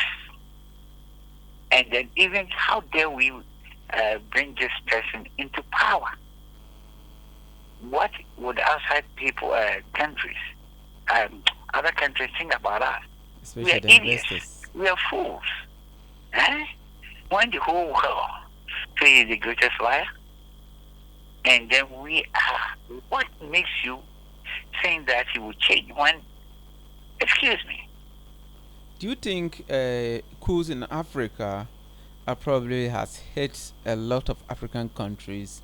And then even how dare we bring this person into power? What would outside people, countries, other countries think about us? Especially we are the idiots. Investors. We are fools. When the whole world say the greatest liar, and then we are, what makes you think that he will change when, excuse me? Do you think coups in Africa probably has hit a lot of African countries?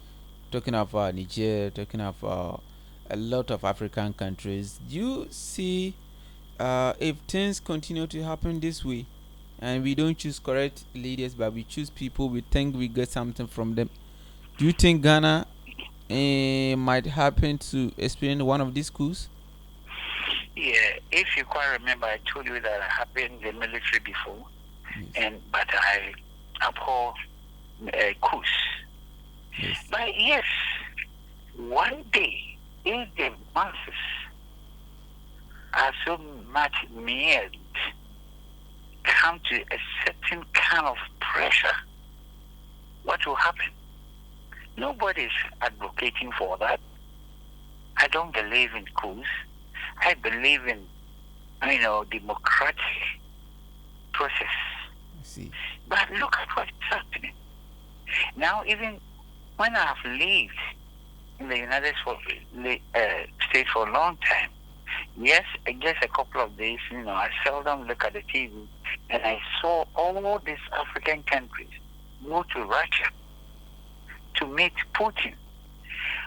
Talking about Niger, talking about a lot of African countries. Do you see if things continue to happen this way, and we don't choose correct leaders, but we choose people we think we get something from them, do you think Ghana might happen to experience one of these coups? Yeah, if you quite remember, I told you that I have been in the military before, yes, but I abhor coups. Yes. But yes, one day, if the masses are so much mired, come to a certain kind of pressure, what will happen? Nobody's advocating for that. I don't believe in coups. I believe in, democratic process. I see. But look at what's happening. Now, even when I have lived in the United States for a long time, yes, just a couple of days, I seldom look at the TV, and I saw all these African countries go to Russia to meet Putin.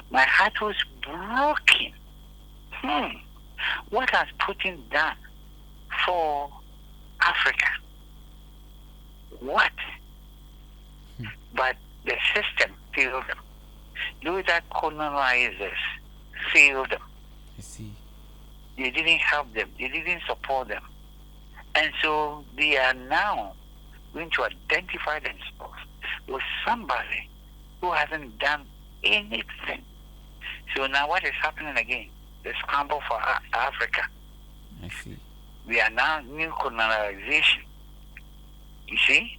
My heart was broken. What has Putin done for Africa? What? But the system failed them. Those that colonizers failed them. I see. They didn't help them. They didn't support them. And so they are now going to identify themselves with somebody who hasn't done anything. So now what is happening again? The scramble for Africa. I see. We are now new colonization. You see?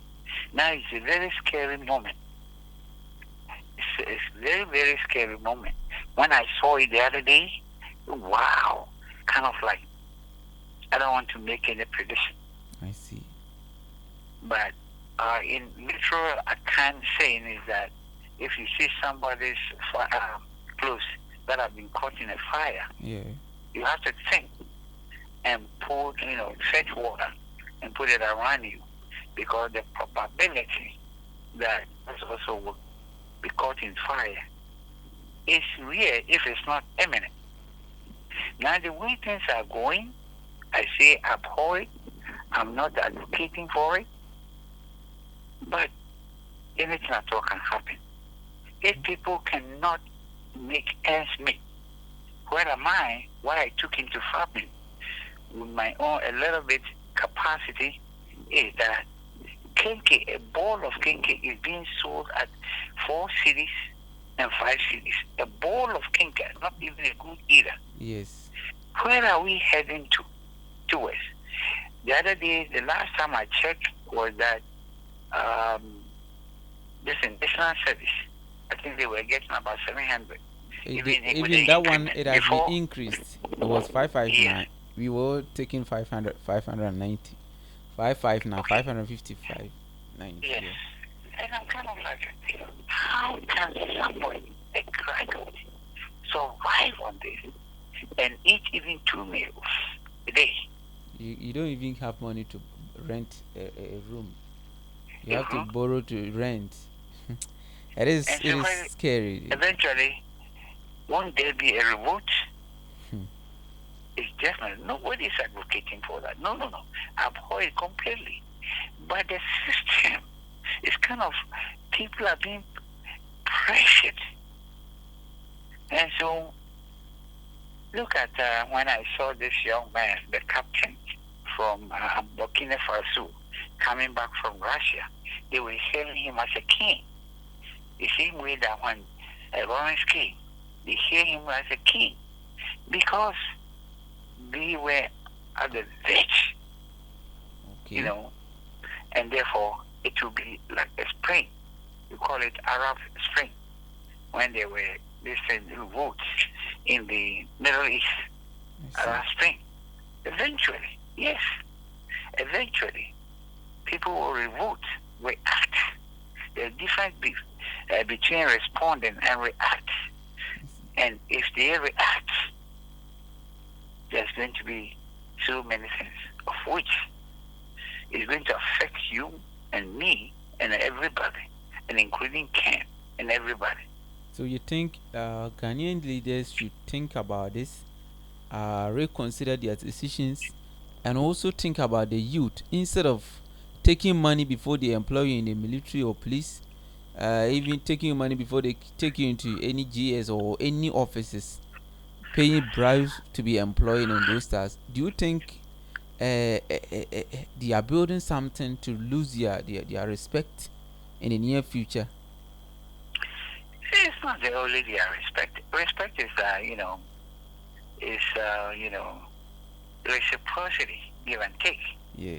Now it's a very scary moment. It's very, very scary moment. When I saw it the other day, wow, kind of like, I don't want to make any prediction. I see. But in literal account saying is that if you see somebody's clothes that have been caught in a fire, Yeah. you have to think and put, fetch water and put it around you, because the probability that this also will be caught in fire is real if it's not imminent. Now the way things are going, I say abhor it. I'm not advocating for it, but anything at all can happen. If people cannot make ends meet, where am I? What I took into farming with my own a little bit capacity is that kinky, a ball of kinky is being sold at 4 cities and 5 cities. A ball of kinky, not even a good either. Yes. Where are we heading towards? The other day, the last time I checked was that this national service, I think they were getting about 700. Even that one, it has been increased. It was 559. Yes. We were taking 500, 590. 55 now, 555. 90. Yes. Yeah. And I'm kind of like, how can somebody, a graduate, survive on this and eat even 2 meals a day? You don't even have money to rent a room. You have to borrow to rent. It is scary. Eventually, won't there be a revolt? It's definitely, nobody is advocating for that. No. Abhor it completely. But the system is kind of, people are being pressured. And so, look at when I saw this young man, the captain from Burkina Faso, coming back from Russia. They were hailing him as a king. The same way that when Lawrence came, they hailed him as a king, because they were at the edge, and therefore it will be like a spring. We call it Arab Spring, when there were these revolts in the Middle East. Arab Spring. Eventually, people will revolt, react. There's difference between responding and react. And if they react, there's going to be so many things, of which is going to affect you and me and everybody, and including Ken and everybody. So you think Ghanaian leaders should think about this, reconsider their decisions, and also think about the youth instead of taking money before they employ you in the military or police, even taking money before they take you into any GS or any offices, paying bribes to be employed in those stars. Do you think they are building something to lose their respect in the near future? It's not the only their respect. Respect is reciprocity, give and take. Yeah.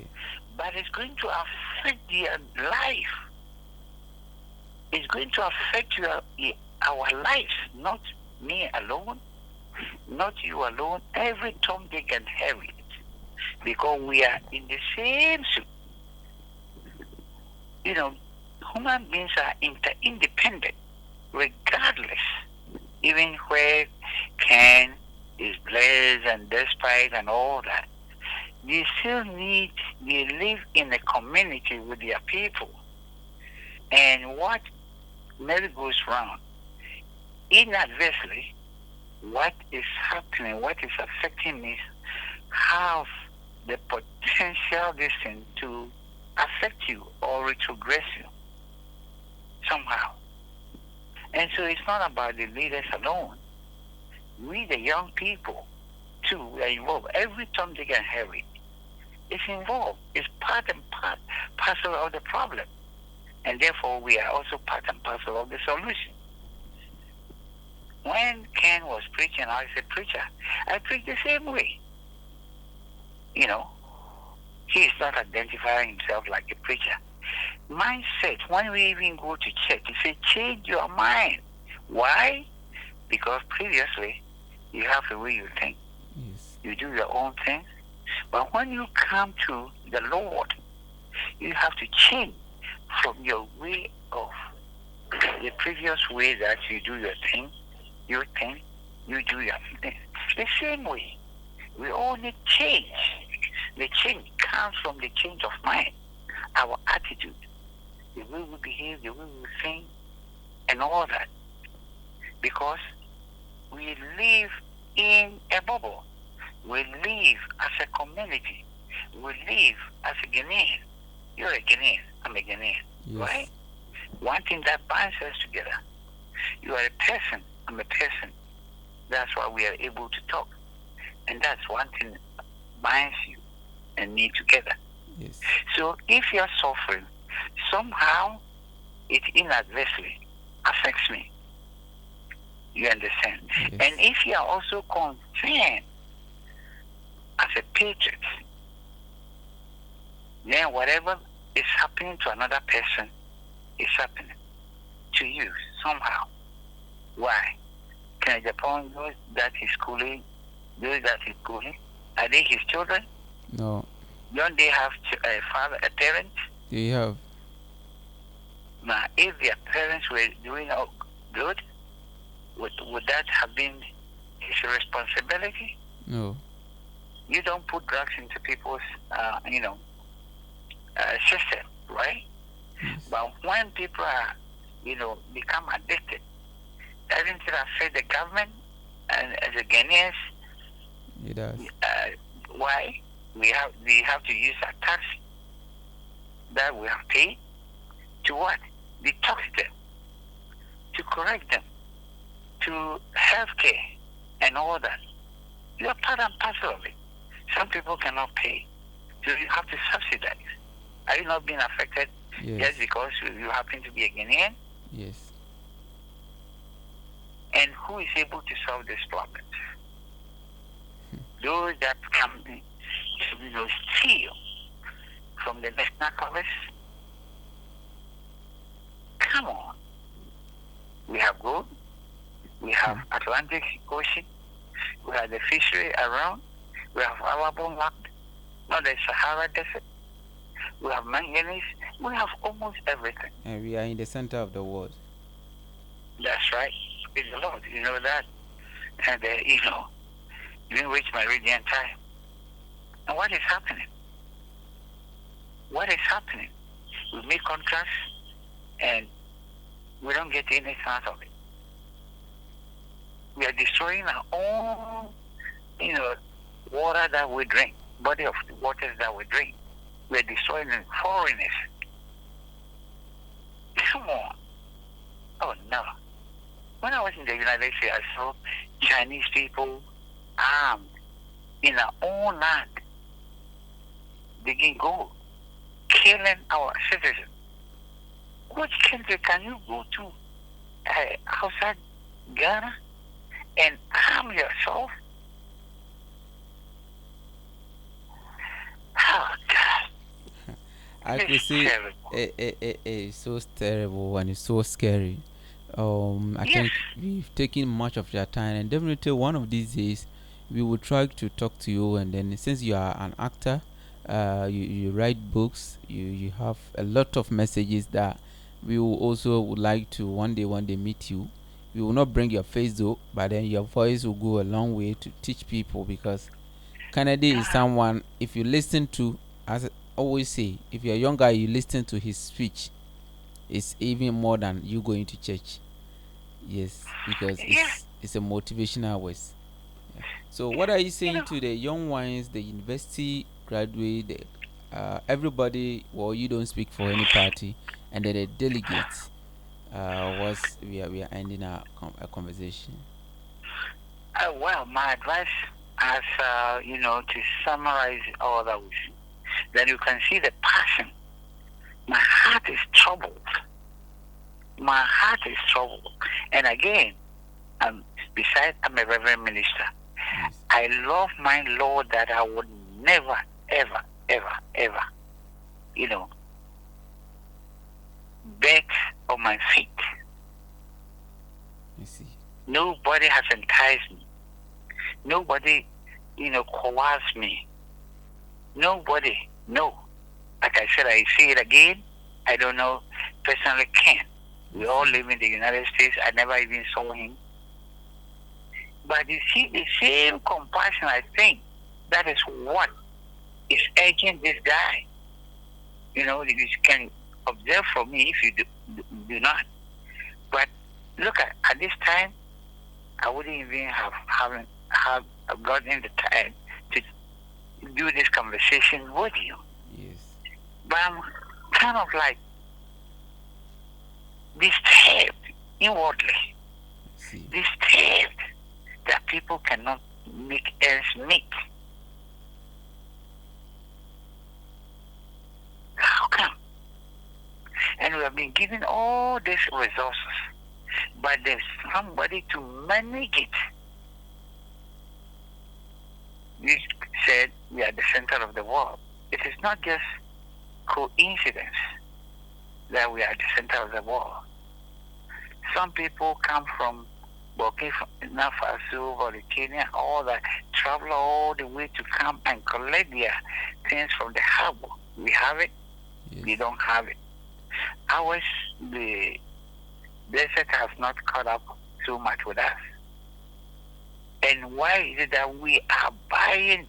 But it's going to affect their life. It's going to affect our lives, not me alone, not you alone, every Tom, Dick, and Harry. Because we are in the same soup. Human beings are interdependent, regardless. Even where Ken is blessed and despite and all that, they live in a community with their people. And what never goes wrong, inadvertently, what is happening, what is affecting me, have the potential to affect you or retrogress you somehow. And so it's not about the leaders alone. We, the young people, too, we are involved. Every Tom, Dick, and Harry is involved. It's part and parcel of the problem. And therefore, we are also part and parcel of the solution. When Ken was preaching, I was a preacher. I preach the same way. He is not identifying himself like a preacher. mindset. When we even go to church, you say, change your mind. Why? Because previously, you have the way you think. Yes. You do your own thing. But when you come to the Lord, you have to change from your way of the previous way that you do your thing, you think, you do your thing. The same way. We all need change. The change comes from the change of mind, our attitude, the way we behave, the way we think, and all that. Because we live in a bubble. We live as a community. We live as a Ghanaian. You're a Ghanaian. I'm a Ghanaian. Yes. Right? One thing that binds us together. You are a person. I'm a person. That's why we are able to talk. And that's one thing that binds you and me together. Yes. So if you're suffering, somehow it inadvertently affects me. You understand? Yes. And if you are also concerned as a patriot, then whatever is happening to another person is happening to you somehow. Why? Can Agyapong, those that he's schooling, are they his children? No. Don't they have a parent? They have. Now, if their parents were doing good, would that have been his responsibility? No. You don't put drugs into people's, system, right? Yes. But when people are, become addicted, doesn't it affect the government and as a Ghanaians? It does. Why? We have to use our tax that we have paid to what? Detox them, to correct them, to healthcare and all that. You are part and parcel of it. Some people cannot pay, so you have to subsidize. Are you not being affected just because you happen to be a Ghanaian? Yes. And who is able to solve this problem? Those that come to steal from the national police. Come on. We have gold. We have Atlantic Ocean. We have the fishery around. We have Agyapong land. Not the Sahara Desert. We have manganese. We have almost everything. And we are in the center of the world. That's right. It's the Lord. You know that. And, you didn't reach my radiant time. And what is happening? What is happening? We make contracts and we don't get anything out of it. We are destroying our own, water that we drink, body of waters that we drink. We are destroying foreigners. Come on. Oh, no. When I was in the United States, I saw Chinese people armed in our own land, digging gold, killing our citizens. Which country can you go to outside Ghana and arm yourself? Oh, God. I could see it's so terrible and it's so scary. I think we've taken much of your time, and definitely one of these days we will try to talk to you. And then, since you are an actor, you write books, you have a lot of messages that we will also would like to one day meet you. We will not bring your face though, but then your voice will go a long way to teach people, because Kennedy is someone, if you listen to, as I always say, if you're a young guy, you listen to his speech, it's even more than you going to church. Yes, because it's a motivational voice. Yeah. So what are you saying to the young ones, the university graduate, everybody? Well, you don't speak for any party, and then the delegates. We are ending a conversation. Well, my advice, as to summarize all that we see, that you can see the passion. My heart is troubled. My heart is troubled. And again, besides I'm a reverend minister, I love my Lord that I would never, ever, ever, ever, begged on my feet. I see. Nobody has enticed me. Nobody, coerced me. Nobody. No. Like I said, I say it again. I don't know personally Ken. We all live in the United States. I never even saw him. But you see, the same compassion, I think, that is what is urging this guy. You can observe from me if you do not. But look, at this time, I wouldn't even have gotten the time to do this conversation with you. Yes. But I'm kind of like disturbed inwardly. Disturbed that people cannot make ends meet. How come? And we have been given all these resources, but there's somebody to manage it. You said we are the center of the world. It is not just coincidence that we are the center of the world. Some people come from Burkina Faso, Mauritania, all that, travel all the way to come and collect their things from the harbor. We have it, yes. We don't have it. Ours, the desert has not caught up so much with us. And why is it that we are buying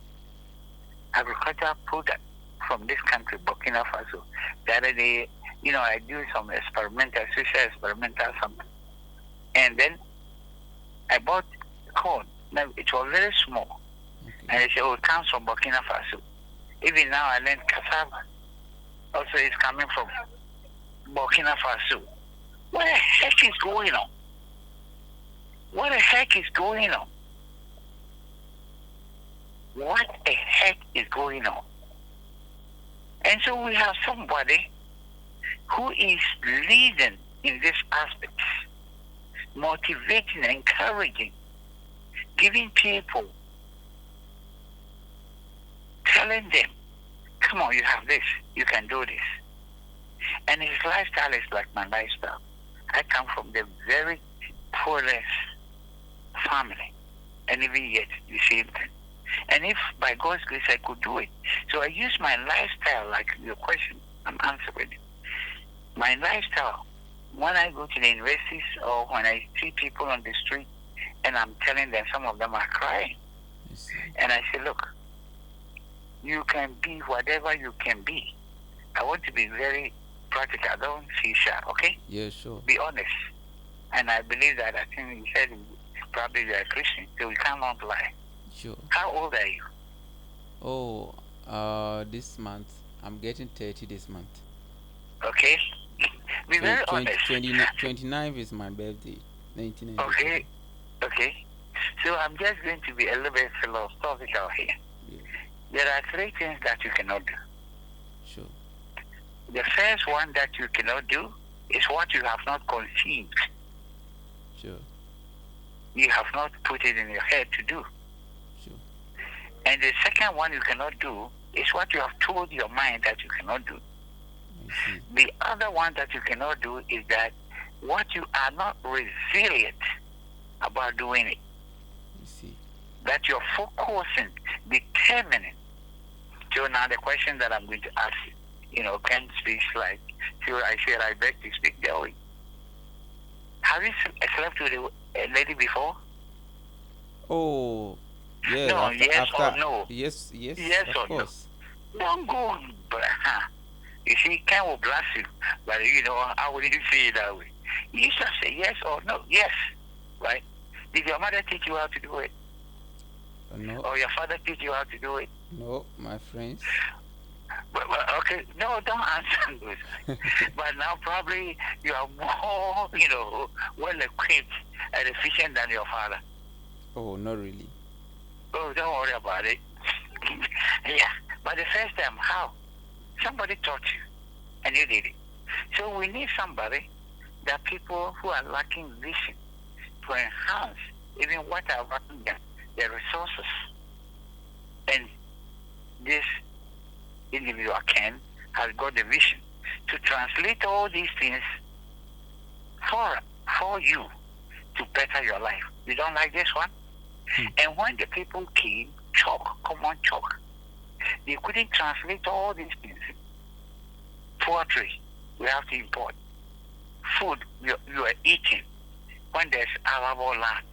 agricultural product from this country, Burkina Faso? The other day, I do some social experimental something. And then I bought corn. Now, it was very small. Okay. And I said, it comes from Burkina Faso. Even now, I learned cassava. Also, it's coming from Burkina Faso. What the heck is going on? What the heck is going on? What the heck is going on? And so we have somebody who is leading in this aspect, motivating, encouraging, giving people, telling them, come on, you have this, you can do this. And his lifestyle is like my lifestyle. I come from the very poorest family, and even yet the same thing. And if by God's grace I could do it, so I use my lifestyle, like your question, I'm answering it. My lifestyle, when I go to the universities or when I see people on the street and I'm telling them, some of them are crying. And I say, look, you can be whatever you can be. I want to be very practical. I don't see shy, okay? Yeah, sure. Be honest. And I believe that, I think you said probably you're a Christian, so we cannot lie. Sure. How old are you? Oh, this month. I'm getting 30 this month. Okay. Be very honest. 29th is my birthday. 1990. Okay. So I'm just going to be a little bit philosophical here. Yeah. There are three things that you cannot do. Sure. The first one that you cannot do is what you have not conceived. Sure. You have not put it in your head to do. Sure. And the second one you cannot do is what you have told your mind that you cannot do. The other one that you cannot do is that what you are not resilient about doing it. That you're focusing, determining. So now the question that I'm going to ask you, Ken speaks like, so I said, I beg to speak their way. Have you slept with a lady before? Oh, yeah. No, yes or no? Yes, of course. No. Don't go, you see, Ken will bless you, but I wouldn't say it that way. You just say yes or no. Yes, right? Did your mother teach you how to do it? No. Or your father teach you how to do it? No, my friends. But, okay, no, don't answer those. But now probably you are more, well equipped and efficient than your father. Oh, not really. Oh, don't worry about it. Yeah, but the first time, how? Somebody taught you, and you did it. So we need somebody, that people who are lacking vision, to enhance even what are around them, their resources. And this individual has got the vision. to translate all these things for you to better your life. You don't like this one? And when the people came, common chalk, they couldn't translate all these things. Poetry, we have to import. Food, you are eating. When there's arable land,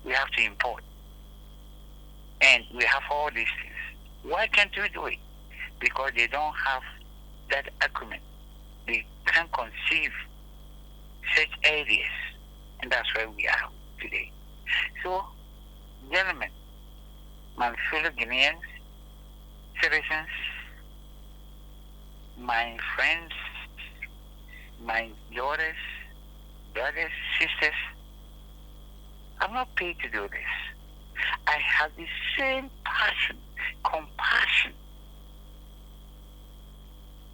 we have to import. And we have all these things. Why can't we do it? Because they don't have that acumen. They can't conceive such ideas. And that's where we are today. So, gentlemen, my fellow Ghanaians, citizens, my friends, my daughters, brothers, sisters, I'm not paid to do this. I have the same passion, compassion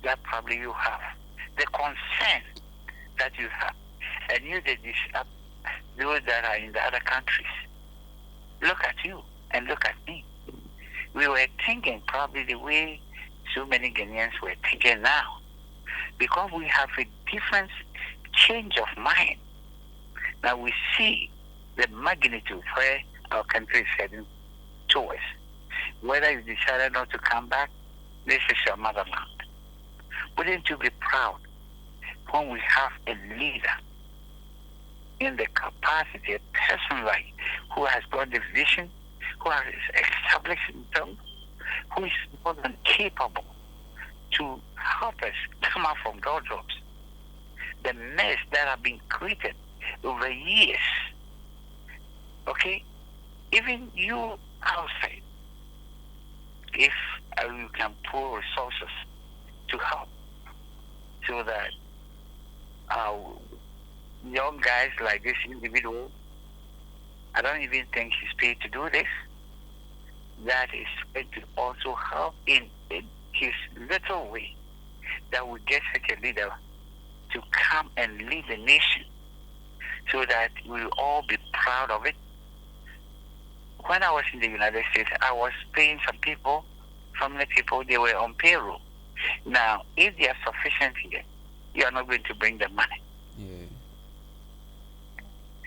that probably you have, the concern that you have, and you those that are in the other countries. Look at you and look at me. We were thinking probably the way so many Ghanaians were thinking now, because we have a different change of mind. Now we see the magnitude where our country is heading towards. Whether you decided not to come back, this is your motherland. Wouldn't you be proud when we have a leader in the capacity, a person like who has got the vision, who has established himself, who is more than capable to help us come out from doldrums, the mess that have been created over years. Okay? Even you outside, if you can pull resources to help so that young guys like this individual, I don't even think he's paid to do this, that is going to also help in his little way, that we get such a leader to come and lead the nation so that we'll all be proud of it. When I was in the United States, I was paying some people, family people, they were on payroll. Now, if they are sufficient here, you are not going to bring the money. Yeah.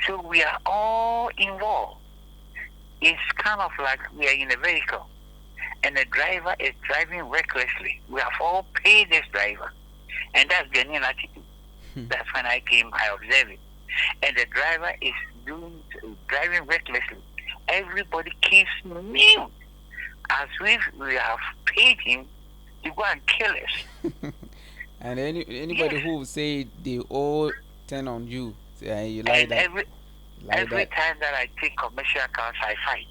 So we are all involved. It's kind of like we are in a vehicle and the driver is driving recklessly. We have all paid this driver. And that's Ghanaian attitude. That's when I came, I observed it. And the driver is driving recklessly. Everybody keeps mute as if we have paid him to go and kill us. And anybody Yes. who say they all turn on you, you like And that. every time that I take commercial cars, I fight.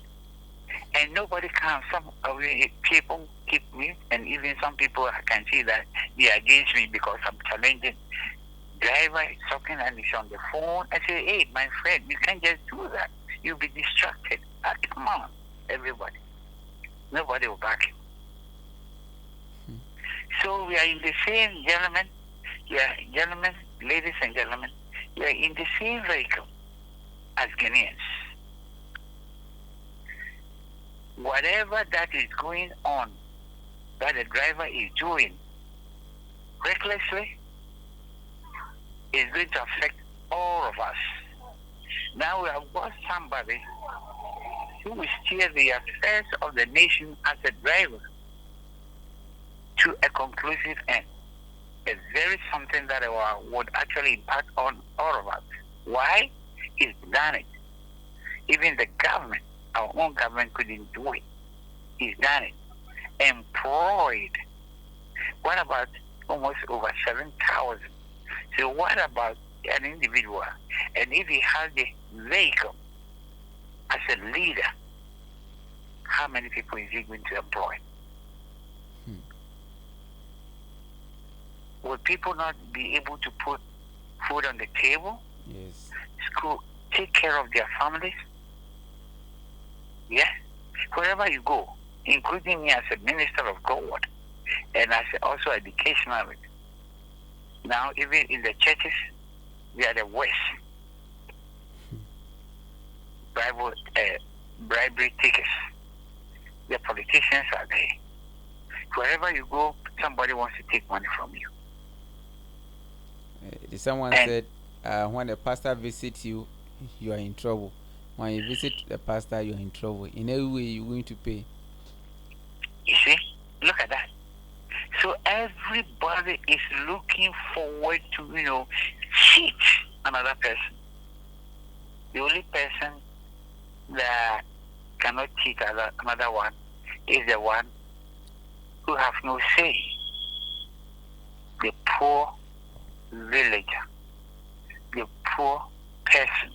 And nobody can. Some of the people keep me, and even some people I can see that they are against me because I'm challenging. Driver is talking and he's on the phone. I say, hey, my friend, you can't just do that. You'll be distracted. Come on, everybody. Nobody will back him. So we are in the same, gentlemen. Yeah, gentlemen, ladies and gentlemen, we are in the same vehicle as Ghanaians. Whatever that is going on, that the driver is doing recklessly, is going to affect all of us. Now we have got somebody who will steer the affairs of the nation as a driver to a conclusive end. It's very something that would actually impact on all of us. Why? He's done it. Even the government, our own government, couldn't do it. He's done it. Employed. What about almost over 7,000? So what about an individual? And if he has the vehicle as a leader, how many people is he going to employ? Will people not be able to put food on the table? Yes. School, take care of their families? Yeah? Wherever you go, including me as a minister of God and as also educationalist. Now, even in the churches, we are the worst. Bribery takers. The politicians are there. Wherever you go, somebody wants to take money from you. Someone And said, when the pastor visits you, you are in trouble. When you visit the pastor, you are in trouble. In every way, you're going to pay. you see, look at that. So everybody is looking forward to, cheat another person. The only person that cannot cheat another one is the one who have no say. The poor villager, the poor person.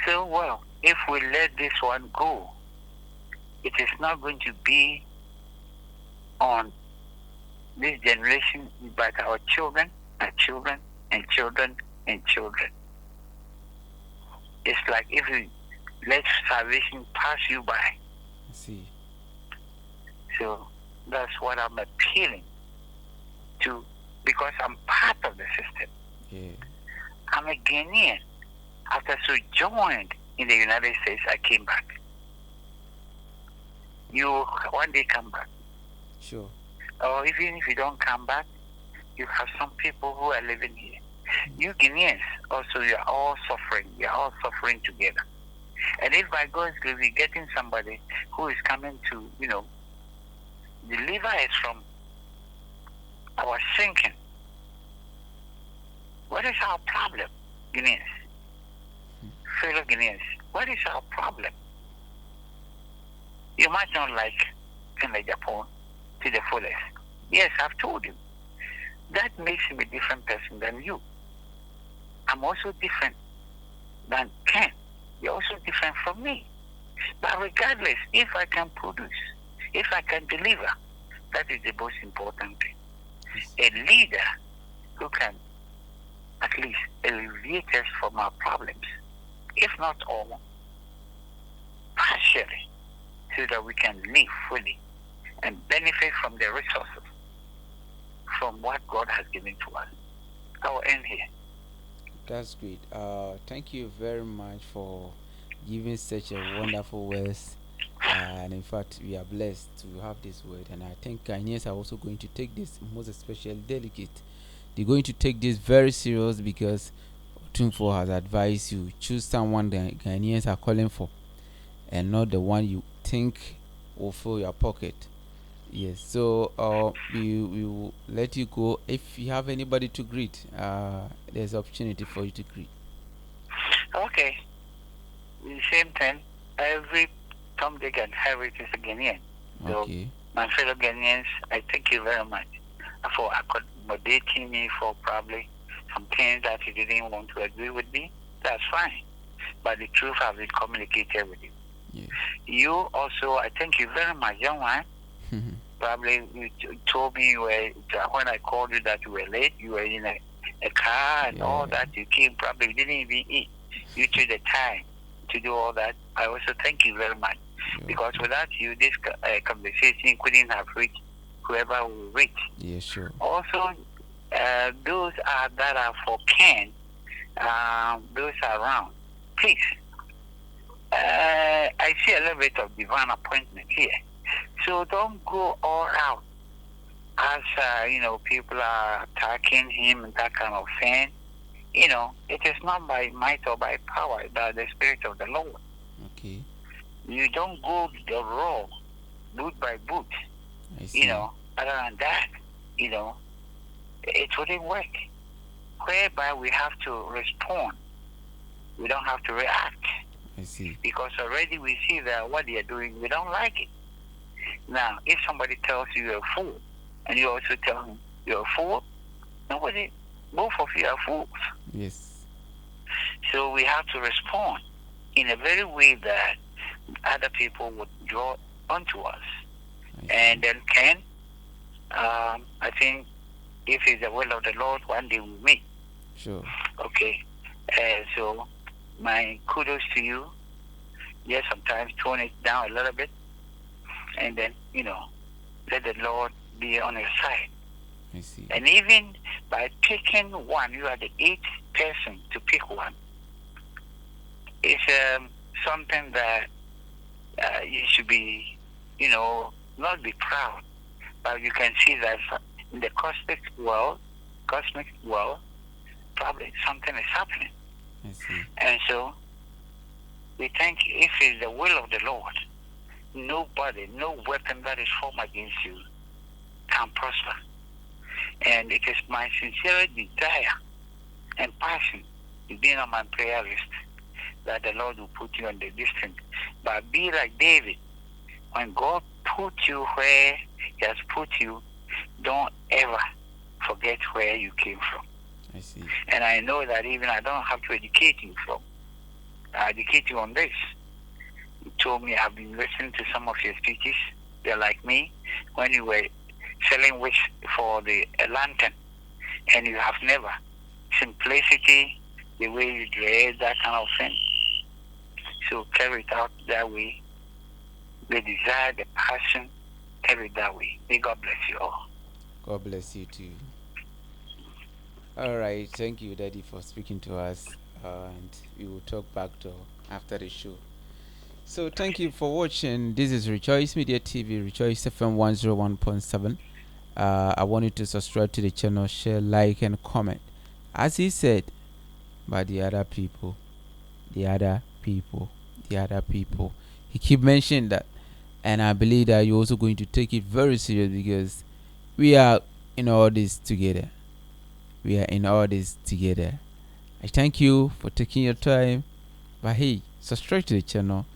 So, well, if we let this one go, it is not going to be on this generation, but our children, and children, and children, and children. It's like if you let salvation pass you by. I see. So that's what I'm appealing to, because I'm part of the system. Yeah. I'm a Ghanaian. After sojourned in the United States, I came back. You one day come back. Sure. Or even if you don't come back, you have some people who are living here. You Guineans also, you are all suffering. We are all suffering together. And if by God's grace we're getting somebody who is coming to, deliver us from our sinking, what is our problem, Guineans? Fellow Guineans, what is our problem? You might not like Agyapong to the fullest. Yes, I've told you. That makes him a different person than you. I'm also different than Ken. You're also different from me. But regardless, if I can produce, if I can deliver, that is the most important thing. A leader who can at least alleviate us from our problems, if not all, partially, so that we can live fully and benefit from the resources from what God has given to us. I will end here. That's great. Thank you very much for giving such a wonderful words. And in fact, we are blessed to have this word. And I think Ghanaians are also going to take this, most especially delicate. They're going to take this very serious, because Tunfo has advised you choose someone the Ghanaians are calling for, and not the one you think will fill your pocket. Yes. So we will let you go. If you have anybody to greet, there's opportunity for you to greet. Okay. The same thing. Every Tom, Dick, and Harry is a Ghanaian. So, Okay. my fellow Ghanaians, I thank you very much for accommodating me for probably some things that you didn't want to agree with me. That's fine. But the truth has been communicated with you. Yes. You also, I thank you very much, young man. Probably you told me when I called you that you were late, you were in a car and all that. You came, probably didn't even eat. You took the time to do all that. I also thank you very much. Sure. Because without you, this conversation couldn't have reached whoever will reach. Yeah, sure. Also, those that are for Ken, those around, please. I see a little bit of divine appointment here. So don't go all out as, people are attacking him and that kind of thing. It is not by might or by power, by the Spirit of the Lord. Okay. You don't go the raw, boot by boot. I see. Other than that, it wouldn't work. Whereby we have to respond. We don't have to react. I see. Because already we see that what they are doing, we don't like it. Now, if somebody tells you you're a fool, and you also tell him you're a fool, both of you are fools. Yes. So we have to respond in a very way that other people would draw onto us. And then I think if it's the will of the Lord, one day we'll meet. Sure. Okay. So my kudos to you. Yes, sometimes tone it down a little bit. And then, let the Lord be on your side. I see. And even by picking one, you are the eighth person to pick one. It's something that you should be, not be proud. But you can see that in the cosmic world, cosmic world, probably something is happening. I see. And so we think if it's the will of the Lord, nobody, no weapon that is formed against you can prosper. And it is my sincere desire and passion to be on my prayer list that the Lord will put you on the distance. But be like David. When God put you where He has put you, don't ever forget where you came from. I see. And I know that even I don't have to educate you I educate you on this. You told me I've been listening to some of your speeches. They're like me when you were selling wicks for the lantern, and you have never simplicity, the way you dress, that kind of thing. So carry it out that way. The desire, the passion, carry it that way. May God bless you all. God bless you too. All right, thank you, Daddy, for speaking to us, and we will talk back to after the show. So thank you for watching. This is Rejoice Media TV, Rejoice FM 101.7. I want you to subscribe to the channel, share, like, and comment. As he said, by the other people, the other people, the other people. He keep mentioning that, and I believe that you're also going to take it very serious because we are in all this together. We are in all this together. I thank you for taking your time. But hey, subscribe to the channel,